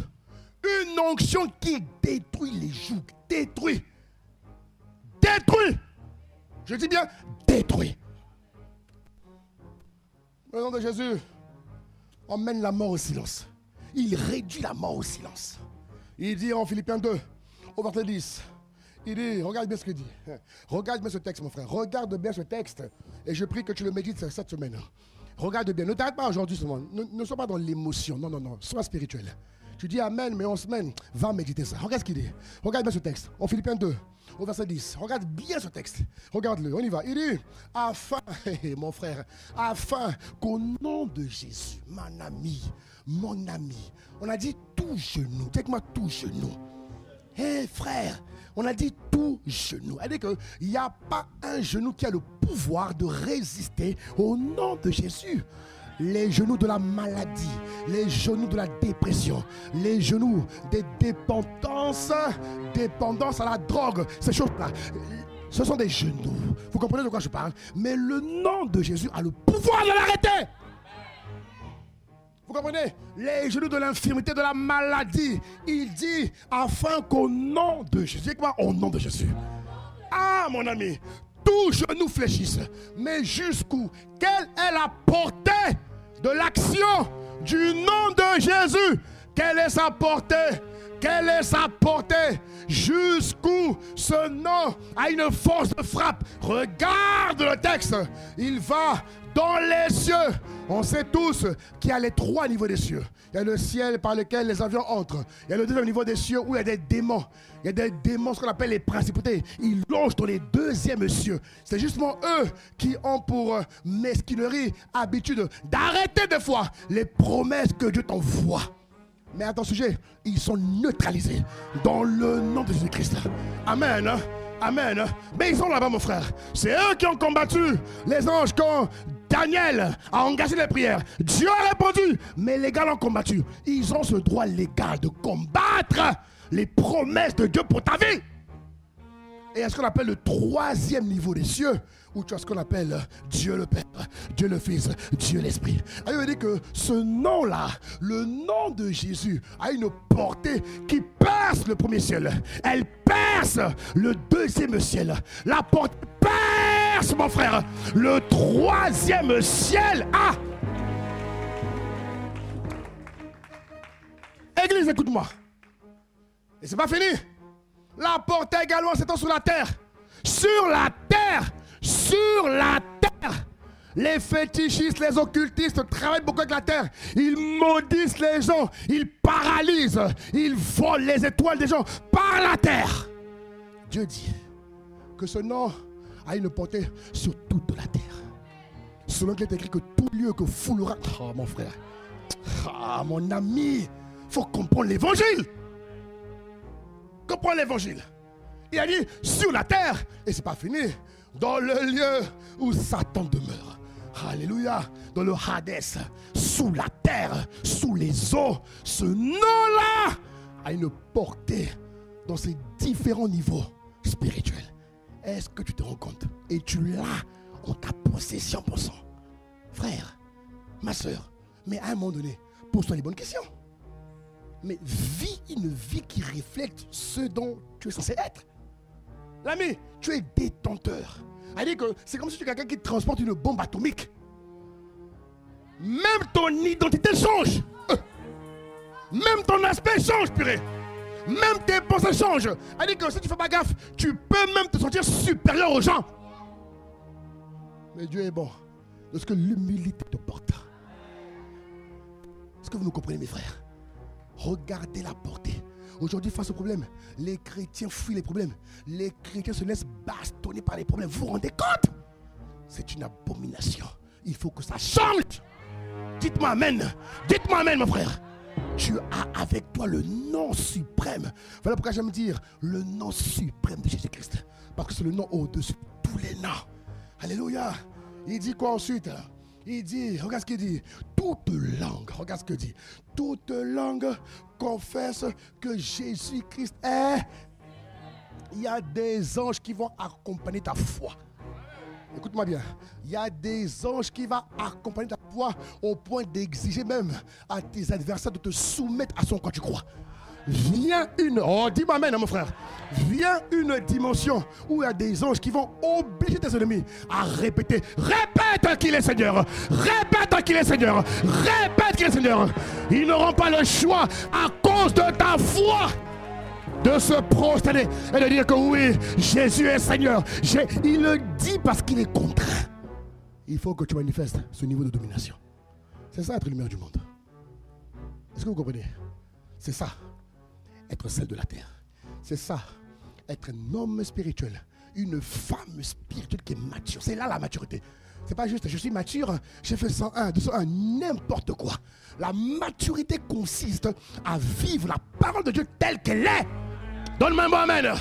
une onction qui détruit les jougs. Détruit. Détruit. Je dis bien détruit. Le nom de Jésus emmène la mort au silence. Il réduit la mort au silence. Il dit en Philippiens 2, au verset 10, il dit, regarde bien ce qu'il dit. Regarde bien ce texte, mon frère. Regarde bien ce texte. Et je prie que tu le médites cette semaine. Regarde bien. Ne t'arrête pas aujourd'hui seulement. Ne sois pas dans l'émotion. Non, non, non. Sois spirituel. Tu dis amen, mais en semaine, va méditer ça. Regarde ce qu'il dit. Regarde bien ce texte. En Philippiens 2, au verset 10. Regarde bien ce texte. Regarde-le. On y va. Il dit, afin, mon frère, afin qu'au nom de Jésus, mon ami, on a dit tout genou. Dis-moi tout genou. Hé frère, on a dit tout genou. Elle dit qu'il n'y a pas un genou qui a le pouvoir de résister au nom de Jésus. Les genoux de la maladie, les genoux de la dépression, les genoux des dépendances à la drogue, ces choses-là, ce sont des genoux. Vous comprenez de quoi je parle? Mais le nom de Jésus a le pouvoir de l'arrêter. Vous comprenez? Les genoux de l'infirmité, de la maladie. Il dit, afin qu'au nom de Jésus, au nom de Jésus. Ah, mon ami, tout genou fléchisse. Mais jusqu'où? Quelle est la portée de l'action du nom de Jésus? Quelle est sa portée? Quelle est sa portée? Jusqu'où ce nom a une force de frappe? Regarde le texte. Il va dans les cieux. On sait tous qu'il y a les 3 niveaux des cieux. Il y a le ciel par lequel les avions entrent. Il y a le 2e niveau des cieux où il y a des démons. Il y a des démons, ce qu'on appelle les principautés. Ils logent dans les 2e cieux. C'est justement eux qui ont pour mesquinerie habitude d'arrêter des fois les promesses que Dieu t'envoie. Mais à ton sujet, ils sont neutralisés dans le nom de Jésus-Christ. Amen. Amen. Mais ils sont là-bas, mon frère. C'est eux qui ont combattu les anges quand Daniel a engagé les prières. Dieu a répondu, mais les gars l'ont combattu. Ils ont ce droit légal de combattre les promesses de Dieu pour ta vie. Et à ce qu'on appelle le troisième niveau des cieux, où tu as ce qu'on appelle Dieu le Père, Dieu le Fils, Dieu l'Esprit. Il veut dire que ce nom-là, le nom de Jésus, a une portée qui perce le premier ciel. Elle perce le deuxième ciel. La porte perce, mon frère, le troisième ciel. Ah! Église, écoute-moi. Et c'est pas fini. La portée également s'étend sur la terre. Sur la terre. Sur la terre. Les fétichistes, les occultistes travaillent beaucoup avec la terre. Ils maudissent les gens. Ils paralysent. Ils volent les étoiles des gens par la terre. Dieu dit que ce nom a une portée sur toute la terre. Selon qu'il est écrit que tout lieu que foulera. Oh mon frère. Ah mon ami. Il faut comprendre l'évangile. Comprends l'évangile. Il a dit sur la terre. Et c'est pas fini. Dans le lieu où Satan demeure. Alléluia. Dans le Hadès. Sous la terre. Sous les eaux. Ce nom-là a une portée dans ces différents niveaux spirituels. Est-ce que tu te rends compte? Et tu l'as en ta possession, mon sang. Frère, ma soeur, mais à un moment donné, pose-toi les bonnes questions. Mais vis une vie qui reflète ce dont tu es censé être. L'ami, tu es détenteur. C'est-à-dire que c'est comme si tu es quelqu'un qui transporte une bombe atomique. Même ton identité change. Même ton aspect change, purée. Même tes pensées changent. C'est-à-dire que si tu ne fais pas gaffe, tu peux même te sentir supérieur aux gens. Mais Dieu est bon. Lorsque l'humilité te porte. Est-ce que vous nous comprenez, mes frères? Regardez la portée. Aujourd'hui, face au problème, les chrétiens fuient les problèmes. Les chrétiens se laissent bastonner par les problèmes. Vous vous rendez compte? C'est une abomination. Il faut que ça change. Dites-moi amen. Dites-moi amen, mon frère. Tu as avec toi le nom suprême. Voilà pourquoi j'aime dire le nom suprême de Jésus-Christ. Parce que c'est le nom au-dessus de tous les noms. Alléluia. Il dit quoi ensuite? Il dit, regarde ce qu'il dit, toute langue, regarde ce qu'il dit, toute langue confesse que Jésus-Christ est. Il y a des anges qui vont accompagner ta foi. Écoute-moi bien, il y a des anges qui vont accompagner ta foi au point d'exiger même à tes adversaires de te soumettre à son quand tu crois. Vient une, oh dis-moi amen mon frère, vient une dimension où il y a des anges qui vont obliger tes ennemis à répéter, répète qu'il est Seigneur, répète qu'il est Seigneur, répète qu'il est Seigneur. Ils n'auront pas le choix à cause de ta foi de se prosterner et de dire que oui, Jésus est Seigneur. Il le dit parce qu'il est contraint. Il faut que tu manifestes ce niveau de domination. C'est ça être lumière du monde. Est-ce que vous comprenez? C'est ça. Être celle de la terre. C'est ça, être un homme spirituel, une femme spirituelle qui est mature. C'est là la maturité. C'est pas juste, je suis mature, j'ai fait 101, 201, n'importe quoi. La maturité consiste à vivre la parole de Dieu telle qu'elle est. Donne-moi un bon amen.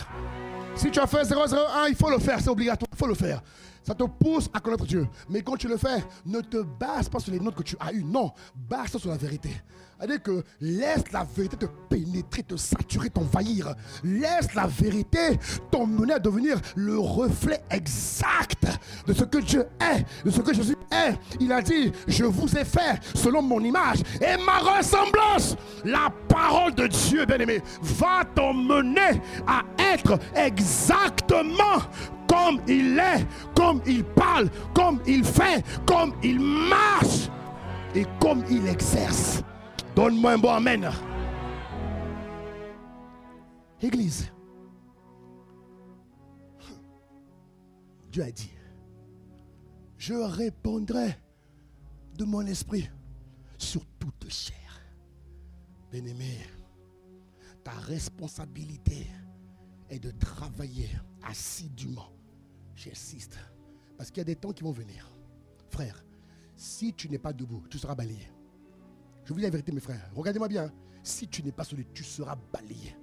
Si tu as fait 001, il faut le faire, c'est obligatoire, il faut le faire. Ça te pousse à connaître Dieu. Mais quand tu le fais, ne te base pas sur les notes que tu as eues. Non, base-toi sur la vérité. C'est-à-dire que laisse la vérité te pénétrer, te saturer, t'envahir. Laisse la vérité t'emmener à devenir le reflet exact de ce que Dieu est, de ce que Jésus est. Il a dit, je vous ai fait selon mon image et ma ressemblance. La parole de Dieu, bien-aimé, va t'emmener à être exactement comme il est, comme il parle, comme il fait, comme il marche et comme il exerce. Donne-moi un bon amen. Église, Dieu a dit, je répondrai de mon esprit sur toute chair. Bien-aimé, ta responsabilité est de travailler assidûment. J'insiste, parce qu'il y a des temps qui vont venir. Frère, si tu n'es pas debout, tu seras balayé. Je vous dis la vérité, mes frères. Regardez-moi bien. Si tu n'es pas sauvé, tu seras balayé.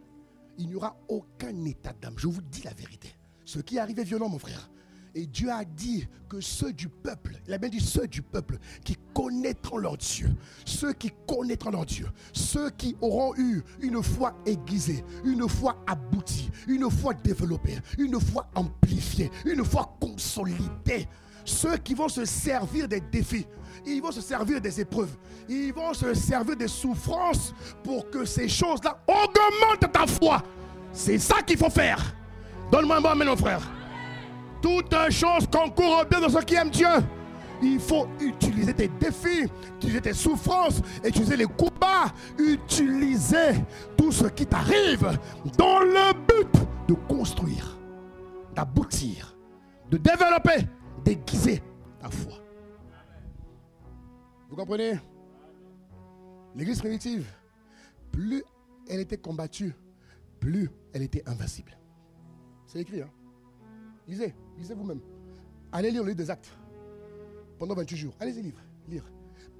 Il n'y aura aucun état d'âme. Je vous dis la vérité. Ce qui est arrivé violent, mon frère. Et Dieu a dit que ceux du peuple, il a bien dit ceux du peuple qui connaîtront leur Dieu, ceux qui connaîtront leur Dieu, ceux qui auront eu une foi aiguisée, une foi aboutie, une foi développée, une foi amplifiée, une foi consolidée, ceux qui vont se servir des défis, ils vont se servir des épreuves, ils vont se servir des souffrances pour que ces choses-là augmentent ta foi. C'est ça qu'il faut faire. Donne-moi un bon amen, mon frère. Toute chose concourt bien dans ceux qui aiment Dieu. Il faut utiliser tes défis, utiliser tes souffrances, utiliser les coups bas, utiliser tout ce qui t'arrive dans le but de construire, d'aboutir, de développer, d'aiguiser ta foi. Vous comprenez? L'église primitive, plus elle était combattue, plus elle était invincible. C'est écrit, hein? Lisez vous-même. Allez lire le livre des Actes. Pendant 28 jours. Allez-y lire.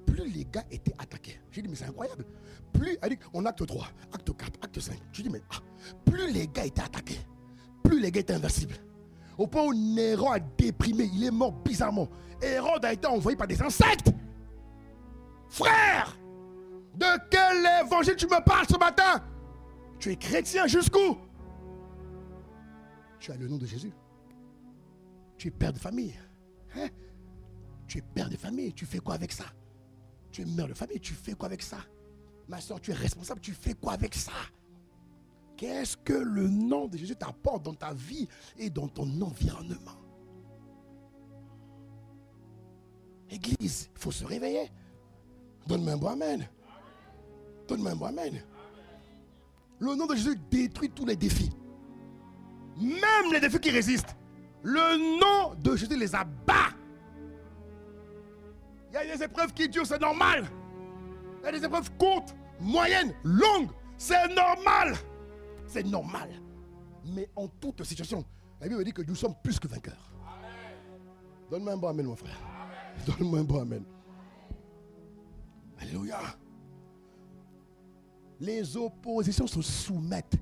Plus les gars étaient attaqués. J'ai dit, mais c'est incroyable. Plus, en acte 3, acte 4, acte 5. J'ai dit, mais plus les gars étaient attaqués, plus les gars étaient invincibles. Au point où Néron a déprimé, il est mort bizarrement. Hérode a été envoyé par des insectes. Frère, de quel évangile tu me parles ce matin? Tu es chrétien jusqu'où? Tu as le nom de Jésus. Tu es père de famille. Hein? Tu es père de famille. Tu fais quoi avec ça? Tu es mère de famille. Tu fais quoi avec ça? Ma soeur, tu es responsable. Tu fais quoi avec ça? Qu'est-ce que le nom de Jésus t'apporte dans ta vie et dans ton environnement? Église, il faut se réveiller. Donne-moi un bon amen. Donne-moi un bon amen. Le nom de Jésus détruit tous les défis. Même les défis qui résistent. Le nom de Jésus les abat. Il y a des épreuves qui durent, c'est normal. Il y a des épreuves courtes, moyennes, longues. C'est normal. C'est normal. Mais en toute situation, la Bible dit que nous sommes plus que vainqueurs. Donne-moi un bon amen, mon frère. Donne-moi un bon amen. Alléluia. Les oppositions se soumettent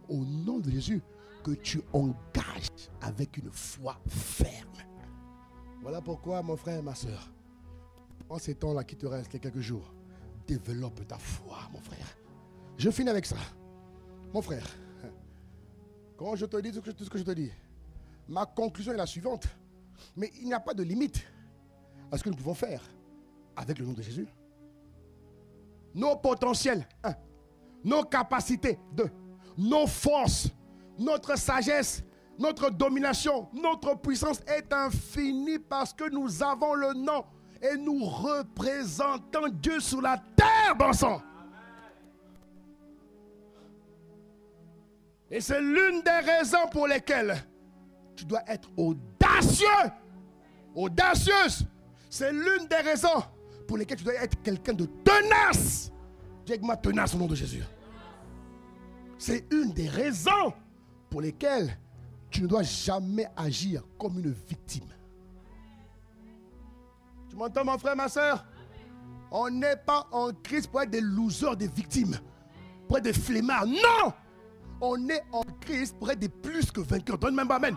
au nom de Jésus que tu engages avec une foi ferme. Voilà pourquoi, mon frère et ma soeur, en ces temps-là qui te restent, quelques jours, développe ta foi, mon frère. Je finis avec ça. Mon frère, quand je te dis tout ce que je te dis, ma conclusion est la suivante. Mais il n'y a pas de limite à ce que nous pouvons faire avec le nom de Jésus. Nos potentiels, 1. Nos capacités, 2. Nos forces, notre sagesse, notre domination, notre puissance est infinie parce que nous avons le nom et nous représentons Dieu sur la terre, bon sang. Et c'est l'une des raisons pour lesquelles tu dois être audacieux, audacieuse. C'est l'une des raisons pour lesquelles tu dois être quelqu'un de tenace. Dis avec moi tenace au nom de Jésus. C'est une des raisons pour lesquelles tu ne dois jamais agir comme une victime. Tu m'entends, mon frère, ma soeur? On n'est pas en Christ pour être des losers, des victimes, pour être des flemmards. Non! On est en Christ pour être des plus que vainqueurs. Donne-moi un amen.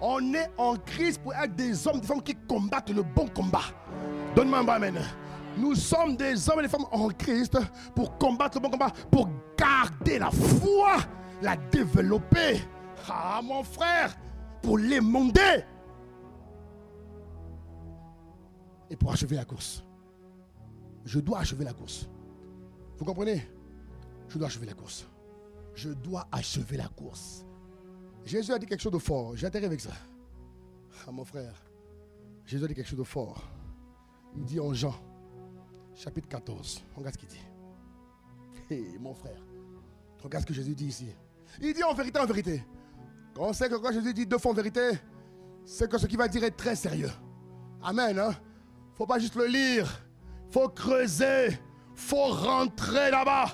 On est en Christ pour être des hommes et des femmes qui combattent le bon combat. Donne-moi un amen. Nous sommes des hommes et des femmes en Christ pour combattre le bon combat, pour garder la foi, la développer. Ah, mon frère, pour l'émonder et pour achever la course. Je dois achever la course. Vous comprenez? Je dois achever la course. Je dois achever la course. Jésus a dit quelque chose de fort. J'atterris avec ça. Ah, mon frère, Jésus a dit quelque chose de fort. Il dit en Jean, chapitre 14. Regarde ce qu'il dit. Hey, mon frère, regarde ce que Jésus dit ici. Il dit en vérité. Quand on sait que quand Jésus dit deux fois en vérité, c'est que ce qu'il va dire est très sérieux. Amen. Hein? Faut pas juste le lire. Faut creuser. Faut rentrer là-bas.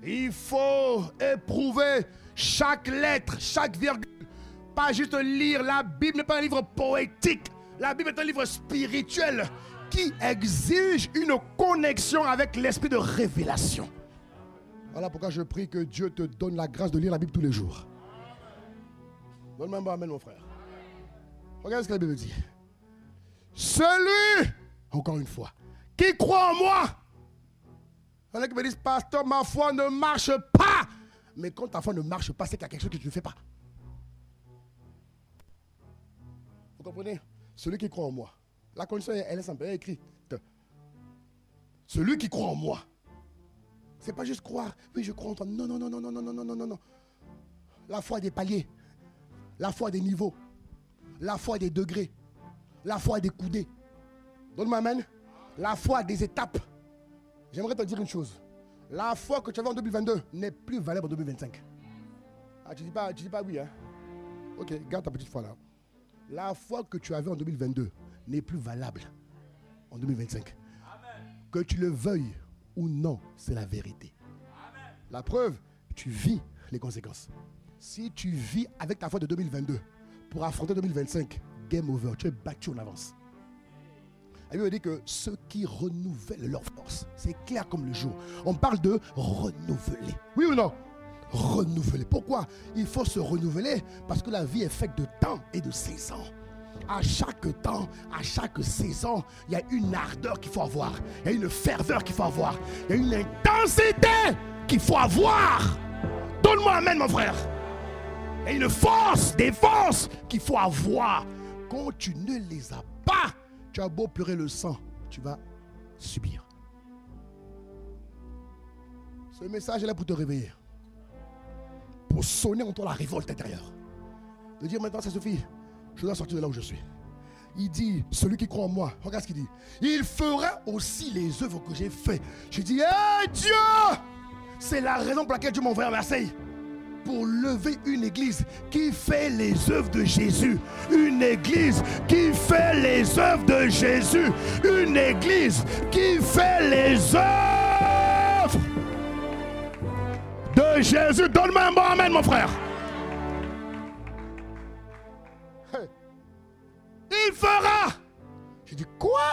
Il faut éprouver chaque lettre, chaque virgule. Pas juste lire. La Bible n'est pas un livre poétique. La Bible est un livre spirituel qui exige une connexion avec l'esprit de révélation. Voilà pourquoi je prie que Dieu te donne la grâce de lire la Bible tous les jours. Donne-moi un bon amen, mon frère. Regarde ce que la Bible dit. Celui, encore une fois, qui croit en moi. Il y en a qui me disent, pasteur, ma foi ne marche pas. Mais quand ta foi ne marche pas, c'est qu'il y a quelque chose que tu ne fais pas. Vous comprenez? Celui qui croit en moi. La condition, elle est simple, elle est écrite. Celui qui croit en moi. C'est pas juste croire, oui, je crois en toi. Non, non, non, non, non, non, non, non, non, non. La foi a des paliers. La foi a des niveaux. La foi a des degrés. La foi a des coudées. Donne-moi amen. La foi a des étapes. J'aimerais te dire une chose. La foi que tu avais en 2022 n'est plus valable en 2025. Ah, tu dis pas oui, hein? Ok, garde ta petite foi là. La foi que tu avais en 2022 n'est plus valable en 2025. Amen. Que tu le veuilles ou non, c'est la vérité. Amen. La preuve, tu vis les conséquences. Si tu vis avec ta foi de 2022 pour affronter 2025, game over, tu es battu en avance. La Bible dit que ceux qui renouvellent leur force, c'est clair comme le jour. On parle de renouveler. Oui ou non? Renouveler. Pourquoi? Il faut se renouveler parce que la vie est faite de temps et de saisons. À chaque temps, à chaque saison, il y a une ardeur qu'il faut avoir. Il y a une ferveur qu'il faut avoir. Il y a une intensité qu'il faut avoir. Donne-moi amen, mon frère. Il y a une force, des forces qu'il faut avoir. Quand tu ne les as pas, tu as beau pleurer le sang, tu vas subir. Ce message est là pour te réveiller. Pour sonner en toi la révolte intérieure. De dire maintenant, ça suffit. Je dois sortir de là où je suis. Il dit, celui qui croit en moi, regarde ce qu'il dit. Il fera aussi les œuvres que j'ai faites. Je dis, hey Dieu! C'est la raison pour laquelle Dieu m'a envoyé à Marseille. Pour lever une église qui fait les œuvres de Jésus. Une église qui fait les œuvres de Jésus. Une église qui fait les œuvres de Jésus. Donne-moi un bon amen, mon frère. Hey. Il fera. Je dis quoi?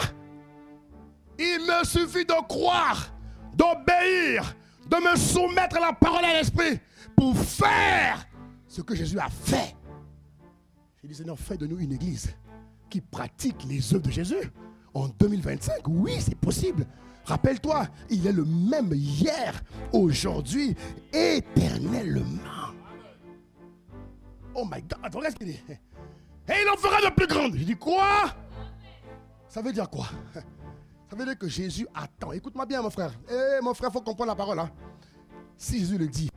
Il me suffit de croire, d'obéir, de me soumettre à la parole et à l'esprit pour faire ce que Jésus a fait. J'ai dit, Seigneur, fais de nous une église qui pratique les œuvres de Jésus. En 2025, oui, c'est possible. Rappelle-toi, il est le même hier, aujourd'hui, éternellement. Oh my God, attends, regarde ce qu'il dit. Et il en fera de plus grandes. Je dis quoi? Ça veut dire quoi? Ça veut dire que Jésus attend. Écoute-moi bien, mon frère. Eh, mon frère, il faut comprendre la parole. Hein? Si Jésus le dit,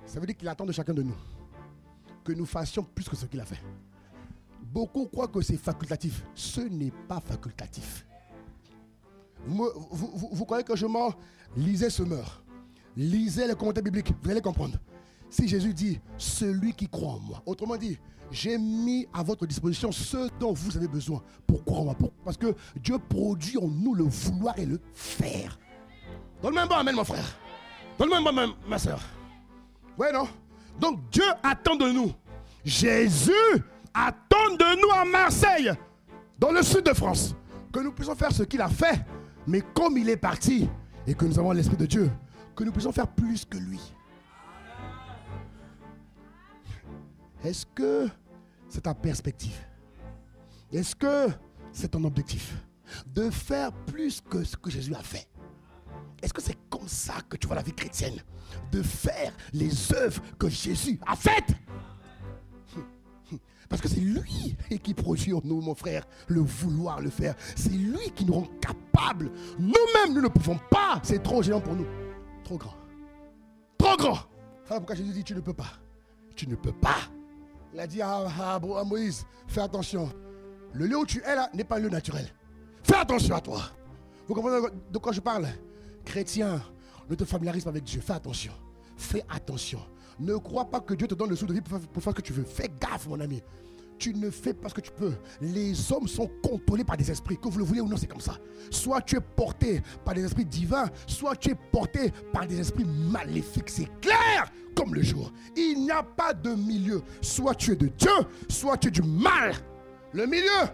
ça veut dire qu'il attend de chacun de nous que nous fassions plus que ce qu'il a fait. Beaucoup croient que c'est facultatif. Ce n'est pas facultatif. Vous croyez que je m'en lisais Semeur, lisez les commentaires bibliques, vous allez comprendre. Si Jésus dit, celui qui croit en moi, autrement dit, j'ai mis à votre disposition ce dont vous avez besoin pour croire en moi. Parce que Dieu produit en nous le vouloir et le faire. Donne-moi un bon amen, mon frère. Donne-moi un bon amen, ma soeur. Ouais, non? Donc Dieu attend de nous. Jésus attend de nous à Marseille, dans le sud de France, que nous puissions faire ce qu'il a fait. Mais comme il est parti et que nous avons l'Esprit de Dieu, que nous puissions faire plus que lui. Est-ce que c'est ta perspective? Est-ce que c'est ton objectif? De faire plus que ce que Jésus a fait. Est-ce que c'est comme ça que tu vois la vie chrétienne? De faire les œuvres que Jésus a faites? Parce que c'est lui qui produit en nous, mon frère, le vouloir le faire. C'est lui qui nous rend capables. Nous-mêmes, nous ne pouvons pas. C'est trop géant pour nous. Trop grand. Trop grand. Voilà pourquoi Jésus dit, tu ne peux pas. Tu ne peux pas. Il a dit à Moïse, fais attention. Le lieu où tu es là n'est pas un lieu naturel. Fais attention à toi. Vous comprenez de quoi je parle? Chrétien, ne te familiarise pas avec Dieu. Fais attention. Fais attention. Ne crois pas que Dieu te donne le sou de vie pour faire ce que tu veux. Fais gaffe, mon ami. Tu ne fais pas ce que tu peux. Les hommes sont contrôlés par des esprits. Que vous le voulez ou non, c'est comme ça. Soit tu es porté par des esprits divins, soit tu es porté par des esprits maléfiques. C'est clair comme le jour. Il n'y a pas de milieu. Soit tu es de Dieu, soit tu es du mal. Le milieu,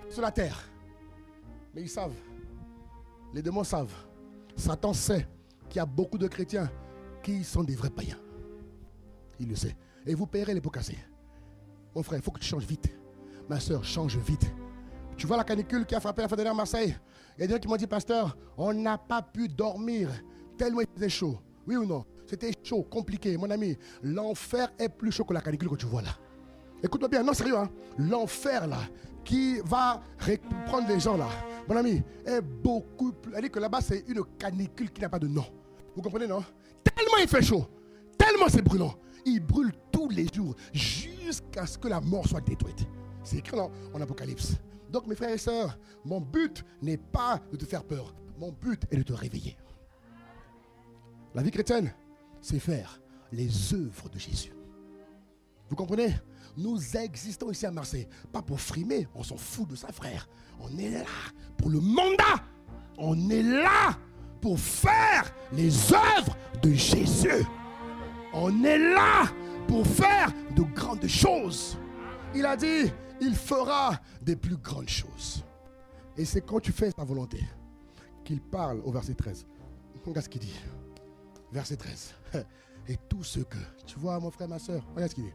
c'est la terre. Mais ils savent. Les démons savent. Satan sait qu'il y a beaucoup de chrétiens qui sont des vrais païens. Il le sait. Et vous payerez les pots cassés. Mon frère, il faut que tu changes vite. Ma soeur, change vite. Tu vois la canicule qui a frappé la fin dernière à Marseille? Il y a des gens qui m'ont dit, pasteur, on n'a pas pu dormir tellement il faisait chaud. Oui ou non? C'était chaud, compliqué. Mon ami, l'enfer est plus chaud que la canicule que tu vois là. Écoute-moi bien, non sérieux, hein? L'enfer là, qui va prendre les gens là, mon ami, est beaucoup plus... Elle dit que là-bas c'est une canicule qui n'a pas de nom. Vous comprenez, non? Tellement il fait chaud, tellement c'est brûlant. Il brûle tous les jours jusqu'à ce que la mort soit détruite. C'est écrit en Apocalypse. Donc mes frères et sœurs, mon but n'est pas de te faire peur. Mon but est de te réveiller. La vie chrétienne, c'est faire les œuvres de Jésus. Vous comprenez? Nous existons ici à Marseille, pas pour frimer, on s'en fout de ça, frère. On est là pour le mandat. On est là pour faire les œuvres de Jésus. On est là pour faire de grandes choses. Il a dit, il fera des plus grandes choses. Et c'est quand tu fais sa volonté qu'il parle au verset 13. Regarde ce qu'il dit. Verset 13. Et tout ce que, tu vois mon frère, ma soeur, regarde ce qu'il dit.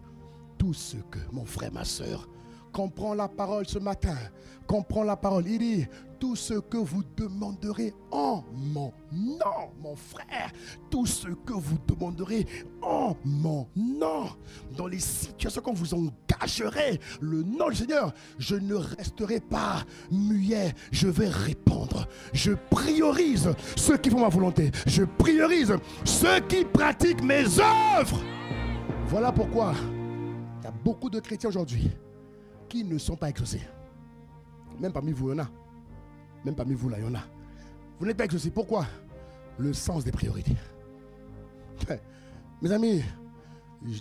Tout ce que, mon frère, ma soeur, comprends la parole ce matin. Comprends la parole. Il dit, tout ce que vous demanderez en mon nom, mon frère. Tout ce que vous demanderez en mon nom. Dans les situations quand vous engagerez le nom du Seigneur, je ne resterai pas muet. Je vais répondre. Je priorise ceux qui font ma volonté. Je priorise ceux qui pratiquent mes œuvres. Voilà pourquoi il y a beaucoup de chrétiens aujourd'hui qui ne sont pas exaucés. Même parmi vous, il y en a. Même parmi vous, là, il y en a. Vous n'êtes pas exaucés. Pourquoi? Le sens des priorités. Mes amis,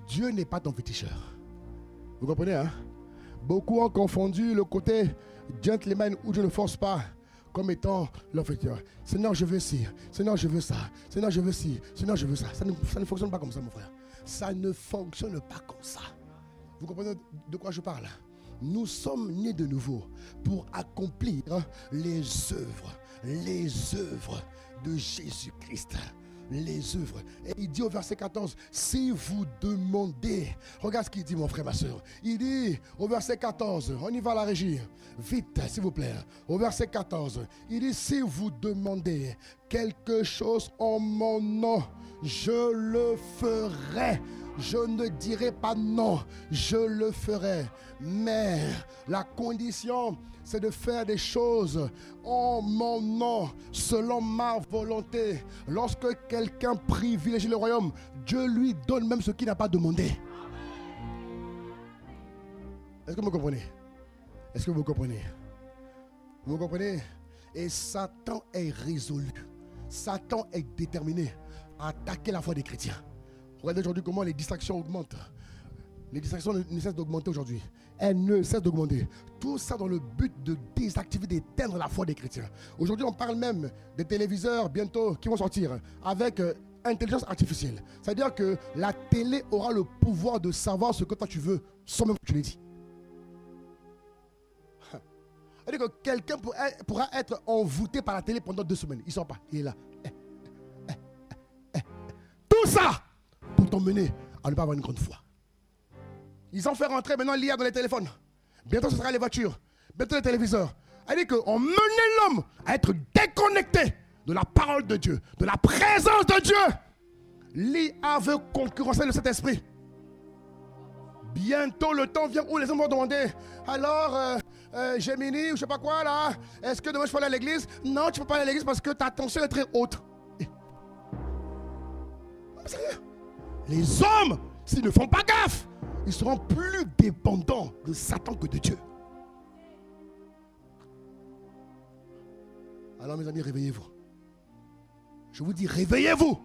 Dieu n'est pas ton féticheur. Vous comprenez, hein? Beaucoup ont confondu le côté gentleman où Dieu ne force pas comme étant leur féticheur. Seigneur, je veux ci. Seigneur, je veux ça. Seigneur, je veux ci. Seigneur, je veux ça. Ça ne fonctionne pas comme ça, mon frère. Ça ne fonctionne pas comme ça. Vous comprenez de quoi je parle? Nous sommes nés de nouveau pour accomplir les œuvres de Jésus-Christ. Les œuvres. Et il dit au verset 14, si vous demandez, regarde ce qu'il dit mon frère, ma soeur. Il dit au verset 14, on y va à la régie, vite s'il vous plaît. Au verset 14, il dit si vous demandez quelque chose en mon nom, je le ferai. Je ne dirai pas non, je le ferai. Mais la condition, c'est de faire des choses en mon nom, selon ma volonté. Lorsque quelqu'un privilégie le royaume, Dieu lui donne même ce qu'il n'a pas demandé. Est-ce que vous comprenez? Est-ce que vous comprenez? Vous comprenez? Et Satan est résolu. Satan est déterminé à attaquer la foi des chrétiens. Regardez aujourd'hui comment les distractions augmentent. Les distractions ne cessent d'augmenter aujourd'hui. Elles ne cessent d'augmenter. Tout ça dans le but de désactiver, d'éteindre la foi des chrétiens. Aujourd'hui, on parle même des téléviseurs bientôt qui vont sortir avec intelligence artificielle. C'est-à-dire que la télé aura le pouvoir de savoir ce que toi tu veux sans même que tu l'aies dit. C'est-à-dire que quelqu'un pourra être envoûté par la télé pendant 2 semaines. Il ne sort pas. Il est là. Tout ça pour t'emmener à ne pas avoir une grande foi. Ils ont fait rentrer maintenant l'IA dans les téléphones. Bientôt ce sera les voitures. Bientôt les téléviseurs. C'est-à-dire qu'on menait l'homme à être déconnecté de la parole de Dieu, de la présence de Dieu. L'IA veut concurrencer le Saint-Esprit. Bientôt le temps vient où les hommes vont demander, alors Gemini ou je ne sais pas quoi là, est-ce que demain je peux aller à l'église? Non, tu ne peux pas aller à l'église parce que ta tension est très haute. Sérieux? Les hommes, s'ils ne font pas gaffe, ils seront plus dépendants de Satan que de Dieu. Alors mes amis, réveillez-vous. Je vous dis, réveillez-vous.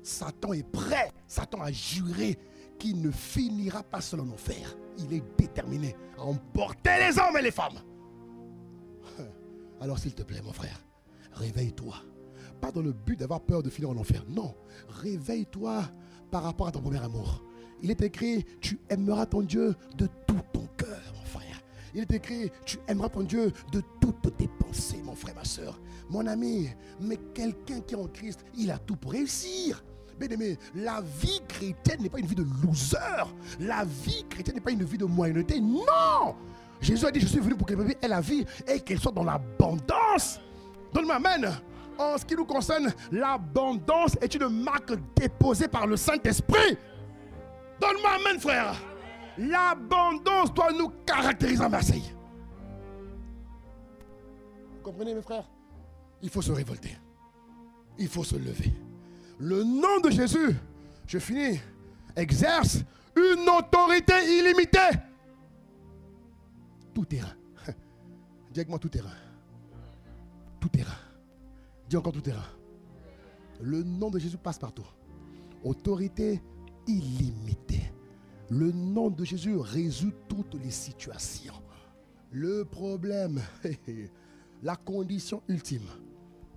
Satan est prêt. Satan a juré qu'il ne finira pas seul en enfer. Il est déterminé à emporter les hommes et les femmes. Alors s'il te plaît, mon frère, réveille-toi. Pas dans le but d'avoir peur de finir en enfer. Non, réveille-toi par rapport à ton premier amour. Il est écrit, tu aimeras ton Dieu de tout ton cœur, mon frère. Il est écrit, tu aimeras ton Dieu de toute tes pensées, mon frère, ma soeur, mon ami. Mais quelqu'un qui est en Christ, il a tout pour réussir. Bien-aimé, la vie chrétienne n'est pas une vie de loser. La vie chrétienne n'est pas une vie de moyenneté. Non! Jésus a dit, je suis venu pour que le peuple ait la vie et qu'elle soit dans l'abondance. Donne-moi amen. En ce qui nous concerne, l'abondance est une marque déposée par le Saint-Esprit. Donne-moi amen, frère. L'abondance doit nous caractériser en Marseille. Vous comprenez, mes frères? Il faut se révolter. Il faut se lever. Le nom de Jésus, je finis, exerce une autorité illimitée. Tout terrain. Dis avec moi tout terrain. Tout terrain. Dis encore tout terrain. Le nom de Jésus passe partout. Autorité illimitée. Le nom de Jésus résout toutes les situations. Le problème, la condition ultime,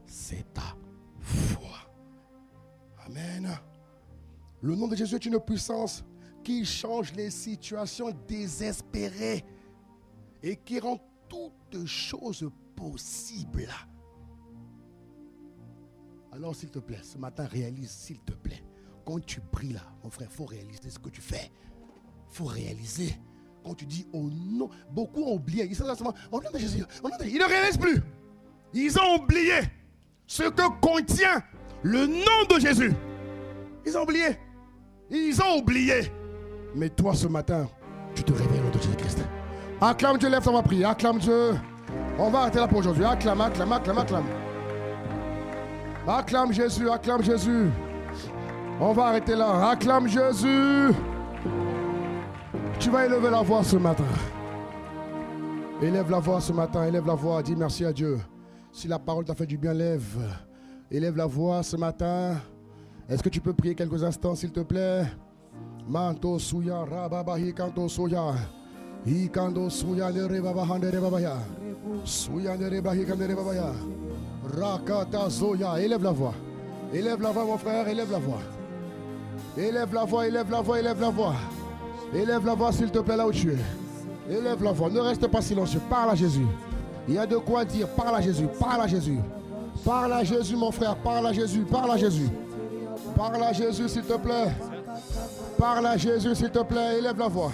c'est ta foi. Amen. Le nom de Jésus est une puissance qui change les situations désespérées et qui rend toutes choses possibles. Alors s'il te plaît, ce matin, réalise s'il te plaît. Quand tu pries là, mon frère, il faut réaliser ce que tu fais. Il faut réaliser. Quand tu dis au nom, beaucoup ont oublié. Ils sont seulement au nom de Jésus. Ils ne réalisent plus. Ils ont oublié ce que contient le nom de Jésus. Ils ont oublié. Ils ont oublié. Mais toi ce matin, tu te réveilles au nom de Jésus-Christ. Acclame Dieu, lève ton prier. Acclame Dieu. On va arrêter là pour aujourd'hui. Acclame, acclame, acclame, acclame. Acclame Jésus, acclame Jésus. On va arrêter là. Acclame Jésus. Tu vas élever la voix ce matin. Élève la voix ce matin. Élève la voix. Dis merci à Dieu. Si la parole t'a fait du bien, lève. Élève la voix ce matin. Est-ce que tu peux prier quelques instants, s'il te plaît? Manto suya rababa hikanto soya. Hikando suya nerebaba handerebabaya. Suya nereba hikanderebabaya. Rakata zoya. Élève la voix. Élève la voix, mon frère. Élève la voix. Élève la voix, élève la voix, élève la voix. Élève la voix, s'il te plaît, là où tu es. Élève la voix. Ne reste pas silencieux. Parle à Jésus. Il y a de quoi dire. Parle à Jésus. Parle à Jésus. Parle à Jésus, mon frère. Parle à Jésus. Parle à Jésus. Parle à Jésus, s'il te plaît. Parle à Jésus, s'il te plaît. Élève la voix.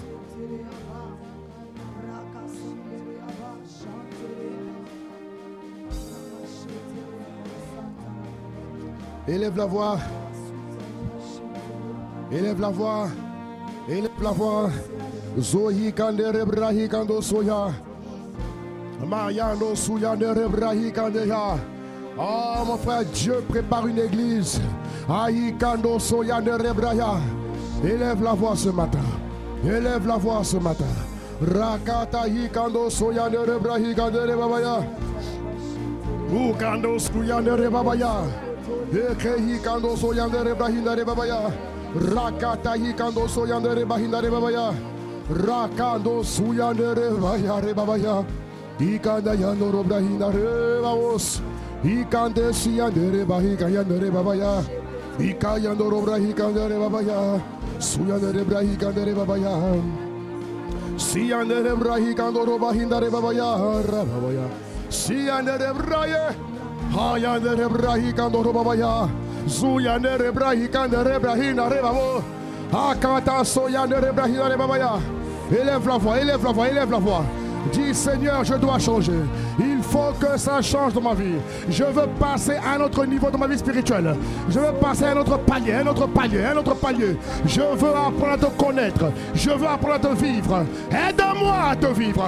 Élève la voix. Élève la voix. Élève la voix. Zohi kandere brahi kando soya. Mariano suya nere brahi kandeya. Oh mon frère, Dieu prépare une église. Aïe kando soya nere braya. Élève la voix ce matin. Élève la voix ce matin. Rakata hi kando soya nere brahi kandere babaya. U kando suya nere babaya. Ekhi kando soya nere brahi nere babaya. Rakata hi kando soya nere brahi nere babaya. Rakando suya nere baya re babaya. Ikanda yano robrahi nere babos. Ikande siya nere brahi kaya nere babaya. Ikaya nere brahi kandere babaya. Suya nere brahi kandere babaya. Siya nere brahi kandoro brahi nere babaya. Rabaya. Siya nere brahi. Haya nere brahi kandoro babaya. Zuya nere brahi kandere brahi nere babo. Akata soya nere brahi nere babaya. Élève la voix, élève la voix, élève la voix. Dis Seigneur, je dois changer. Il faut que ça change dans ma vie. Je veux passer à un autre niveau dans ma vie spirituelle. Je veux passer à un autre palier, un autre palier, un autre palier. Je veux apprendre à te connaître. Je veux apprendre à te vivre. Aide-moi à te vivre.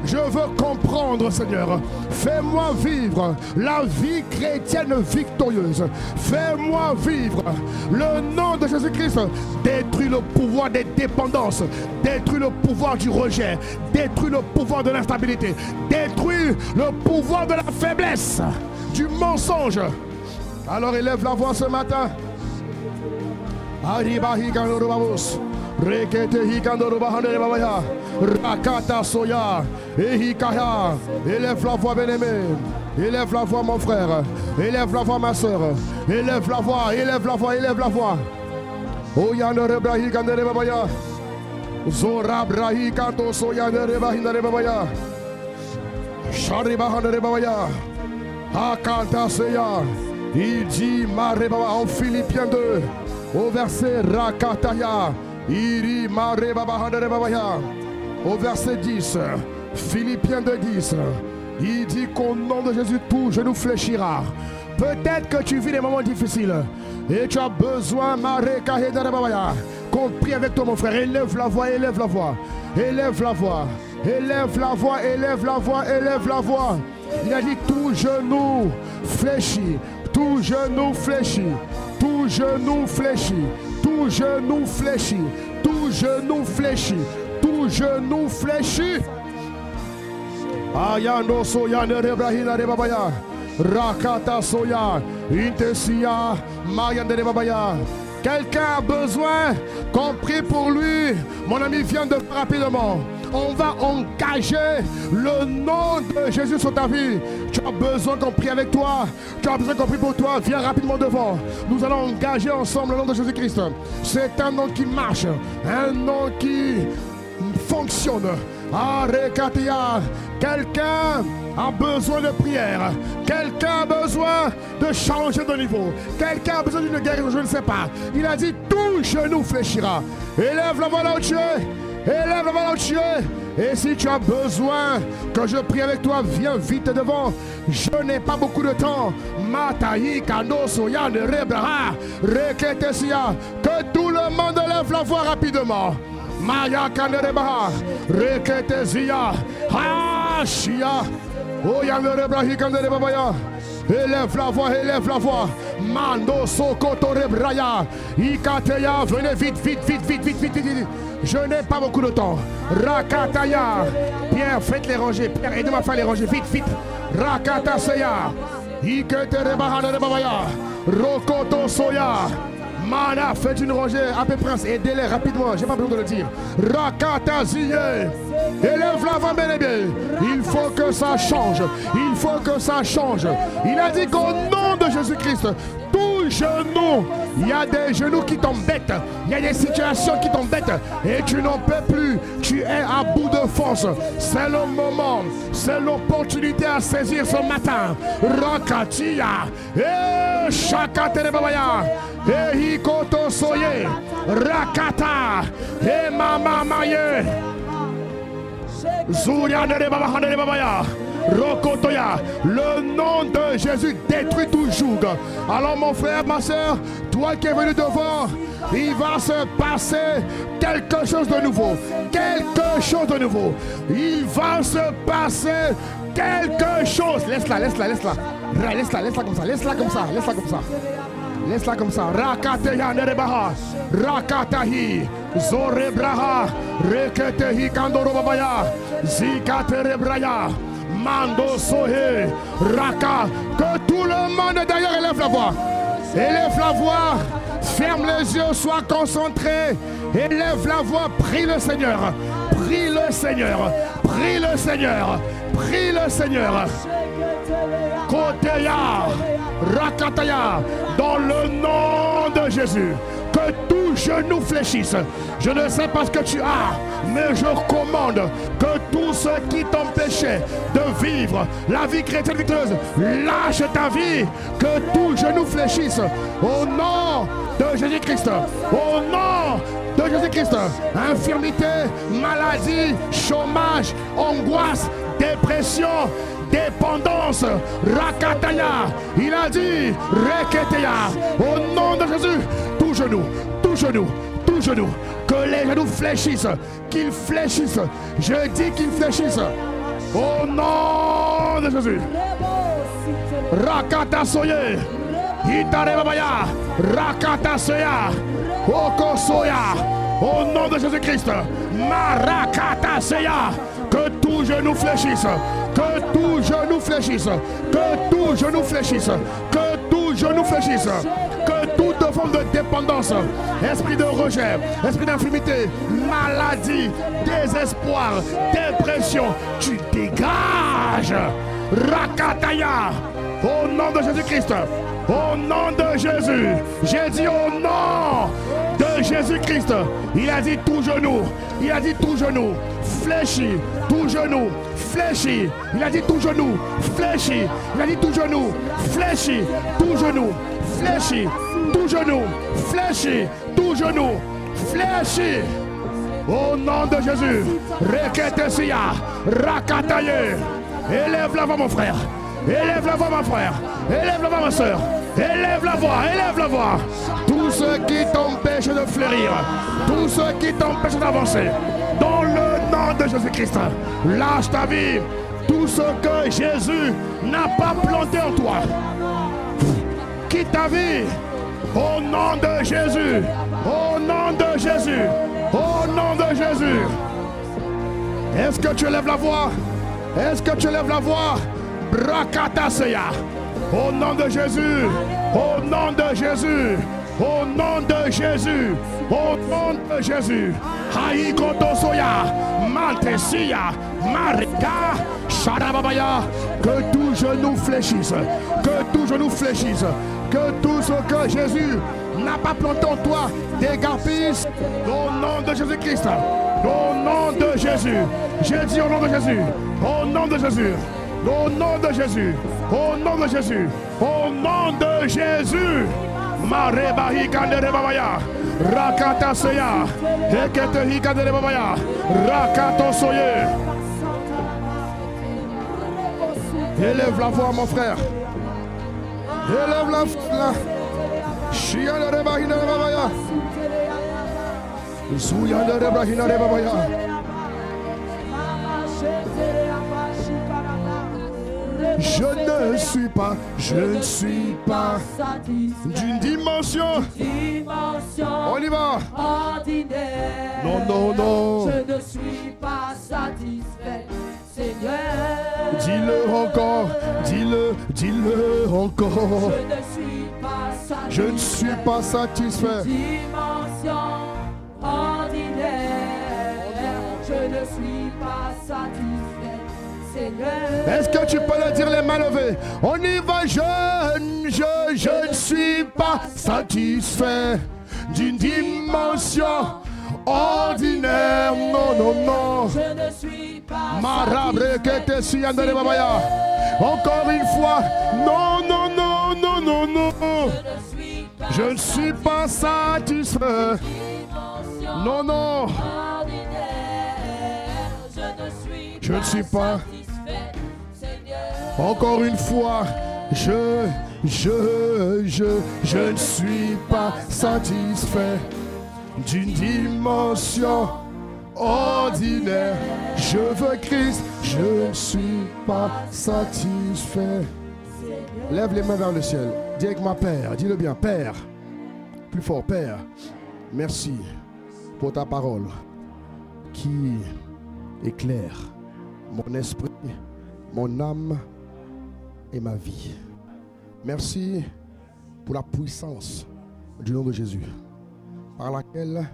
Je veux comprendre, Seigneur. Fais-moi vivre la vie chrétienne victorieuse. Fais-moi vivre. Le nom de Jésus-Christ détruit le pouvoir des dépendances. Détruit le pouvoir du rejet. Détruit le pouvoir de l'instabilité. Détruit le pouvoir de la faiblesse, du mensonge. Alors élève la voix ce matin. Rakata soya, ehikaya. Élève la voix, bien-aimé. Élève la voix, mon frère. Élève la voix, ma soeur. Élève la voix, élève la voix, élève la voix. Oyane brahi kandere babaya. Zora brahi kanto soya nere babaya. Il dit en Philippiens 2 au verset Rakataya, au verset 10, Philippiens 2:10, il dit qu'au nom de Jésus tout genou fléchira. Peut-être que tu vis des moments difficiles et tu as besoin qu'on prie avec toi mon frère. Élève la voix, élève la voix, élève la voix, élève la voix, élève la voix, élève la voix. Il a dit tout genou fléchit, tout genou fléchit, tout genou fléchit, tout genou fléchit, tout genou fléchit, tout genou fléchit. Ayano soya nerebrahina rebabaya, rakata soya, intesia, mayande rebabaya. Quelqu'un a besoin qu'on prie pour lui. Mon ami vient de rapidement. On va engager le nom de Jésus sur ta vie. Tu as besoin qu'on prie avec toi. Tu as besoin qu'on prie pour toi. Viens rapidement devant. Nous allons engager ensemble le nom de Jésus-Christ. C'est un nom qui marche. Un nom qui fonctionne. Arekatia. Quelqu'un a besoin de prière. Quelqu'un a besoin de changer de niveau. Quelqu'un a besoin d'une guérison, je ne sais pas. Il a dit tout genou fléchira. Élève la voix là où tu es. Élève la voix là où tu es. Et si tu as besoin que je prie avec toi, viens vite devant. Je n'ai pas beaucoup de temps. Mataï, Kano, Soya, Nerebraha, Reketesia. Que tout le monde lève la voix rapidement. Maya Kanerebaha, Reketesia, Hashia. Oh, Yanerebrahi Kanerebabaya. Élève la voix, élève la voix. Mando Sokoto Rebraya. Ikateya, venez vite, vite, vite, vite, vite, vite, vite. Je n'ai pas beaucoup de temps. Rakataya. Pierre, faites les rangées. Pierre, aidez-moi à faire les rangées. Vite, vite. Rakataseya. Iketerebaha Nerebabaya. Rokoto Soya. Mana, faites une rangée. Appelez Prince, aidez-les rapidement. J'ai pas besoin de le dire. Rakataziye. Élève la voix, bien et bien. Il faut que ça change. Il faut que ça change. Il a dit qu'au nom de Jésus-Christ, tout genou, il y a des genoux qui t'embêtent. Il y a des situations qui t'embêtent. Et tu n'en peux plus. Tu es à bout de force. C'est le moment. C'est l'opportunité à saisir ce matin. Rakatia. Et Shakaterebabaya. Et Hikoto Soye. Rakata. Et Mama Maye. Le nom de Jésus détruit tout joug. Alors mon frère, ma soeur, toi qui es venu devant, il va se passer quelque chose de nouveau. Quelque chose de nouveau. Il va se passer quelque chose. Laisse-la, laisse-la, laisse-la. Laisse-la, laisse-la comme ça. Laisse-la comme ça. Laisse-la comme ça. Laisse-la comme ça. Rakateya nerebaha. Rakatahi. Zorebraha. Reketehi kandoro babaya. Zikaterebraya. Mando sohe. Raka. Que tout le monde d'ailleurs élève la voix. Élève la voix. Ferme les yeux. Sois concentré. Élève la voix. Prie le Seigneur. Prie le Seigneur. Prie le Seigneur. Prie le Seigneur. Koteya. Rakataya, dans le nom de Jésus, que tout genou fléchisse. Je ne sais pas ce que tu as, mais je recommande que tout ce qui t'empêchait de vivre la vie chrétienne victorieuse, lâche ta vie, que tout genou fléchisse au nom de Jésus-Christ, au nom de Jésus-Christ. Infirmité, maladie, chômage, angoisse, dépression, dépendance, Rakataya, il a dit, Reketeya, au nom de Jésus, tout genou, tout genou, tout genou, que les genoux fléchissent, qu'ils fléchissent, je dis qu'ils fléchissent, au nom de Jésus. Rakata soye, Itarebabaya, Rakata soya, Okosoya, au nom de Jésus-Christ, Marakata soya, que tout genou fléchisse. Que tout genou fléchisse, que tout genou fléchisse, que tout genou fléchisse, que toute forme de dépendance, esprit de rejet, esprit d'infirmité, maladie, désespoir, dépression, tu dégages. Rakataya, au nom de Jésus-Christ, au nom de Jésus, j'ai dit au nom de Jésus-Christ, il a dit tout genou, il a dit tout genou, fléchi, tout genou, fléchi, il a dit tout genou, fléchi, il a dit tout genou, fléchi, tout genou, fléchi, tout genou, fléchi, tout genou, fléchi. Au nom de Jésus, Reketesia, Rakataye, élève la voix mon frère, élève la voix mon frère, élève la voix ma soeur, élève la voix, élève la voix. Tout ce qui t'empêche de fleurir, tout ce qui t'empêche d'avancer, dans le nom de Jésus-Christ, lâche ta vie. Tout ce que Jésus n'a pas planté en toi, quitte ta vie. Au nom de Jésus, au nom de Jésus, au nom de Jésus. Est-ce que tu élèves la voix? Est-ce que tu élèves la voix? Brakataseya. Au nom de Jésus, au nom de Jésus, au nom de Jésus, au nom de Jésus. Haïkotosoya, Maltesia, Marika, Sharababaya. Que tout genou fléchisse, que tout genou fléchisse, que tout ce que Jésus n'a pas planté en toi dégarpisse au nom de Jésus-Christ. Au nom de Jésus. J'ai dit au nom de Jésus. Au nom de Jésus. Au nom de Jésus. Au nom de Jésus. Au nom de Jésus. Marebahi kandere babaya. Rakata seya. Ekete hikandere babaya. Rakato soye. Élève la voix mon frère. Élève la voix. Shiandere bahina babaya. Zuyandere bahina babaya. Je ne suis pas d'une dimension. On y va. Ordinaire. Non, non, non. Je ne suis pas satisfait, Seigneur. Dis-le encore, dis-le encore. Je ne suis pas satisfait. Dimension ordinaire. Je ne suis pas satisfait, Seigneur. Est-ce que tu peux le dire les mains levées? On y va, je ne suis pas satisfait d'une dimension ordinaire. Non, non, non. Je ne suis pas satisfait. Encore une fois. Non, non, non, non, non, non. Je ne suis pas satisfait. Non, non. Je ne suis pas. Encore une fois, je ne suis pas satisfait d'une dimension ordinaire. Je veux Christ, je ne suis pas satisfait. Lève les mains vers le ciel. Dis avec moi, Père, dis-le bien, Père. Plus fort, Père. Merci pour ta parole qui éclaire mon esprit, mon âme et ma vie. Merci pour la puissance du nom de Jésus, par laquelle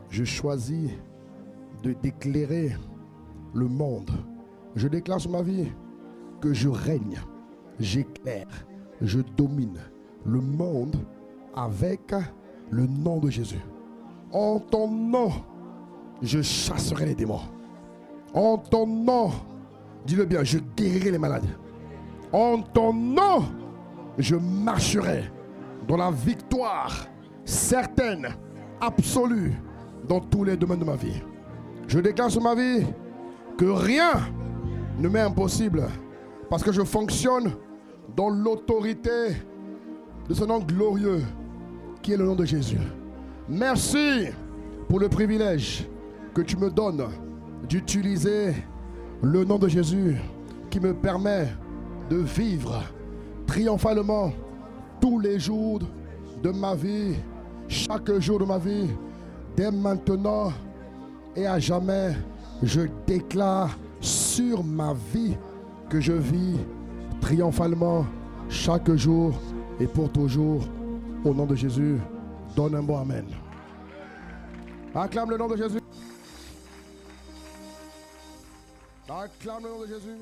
je choisis d'éclairer le monde. Je déclare sur ma vie que je règne, j'éclaire, je domine le monde avec le nom de Jésus. En ton nom, je chasserai les démons. En ton nom, dis-le bien, je guérirai les malades. En ton nom, je marcherai dans la victoire certaine, absolue, dans tous les domaines de ma vie. Je déclare sur ma vie que rien ne m'est impossible parce que je fonctionne dans l'autorité de ce nom glorieux qui est le nom de Jésus. Merci pour le privilège que tu me donnes d'utiliser le nom de Jésus qui me permet de vivre triomphalement tous les jours de ma vie, chaque jour de ma vie, dès maintenant et à jamais. Je déclare sur ma vie que je vis triomphalement chaque jour et pour toujours. Au nom de Jésus, donne un bon amen. Acclame le nom de Jésus. Acclame le nom de Jésus.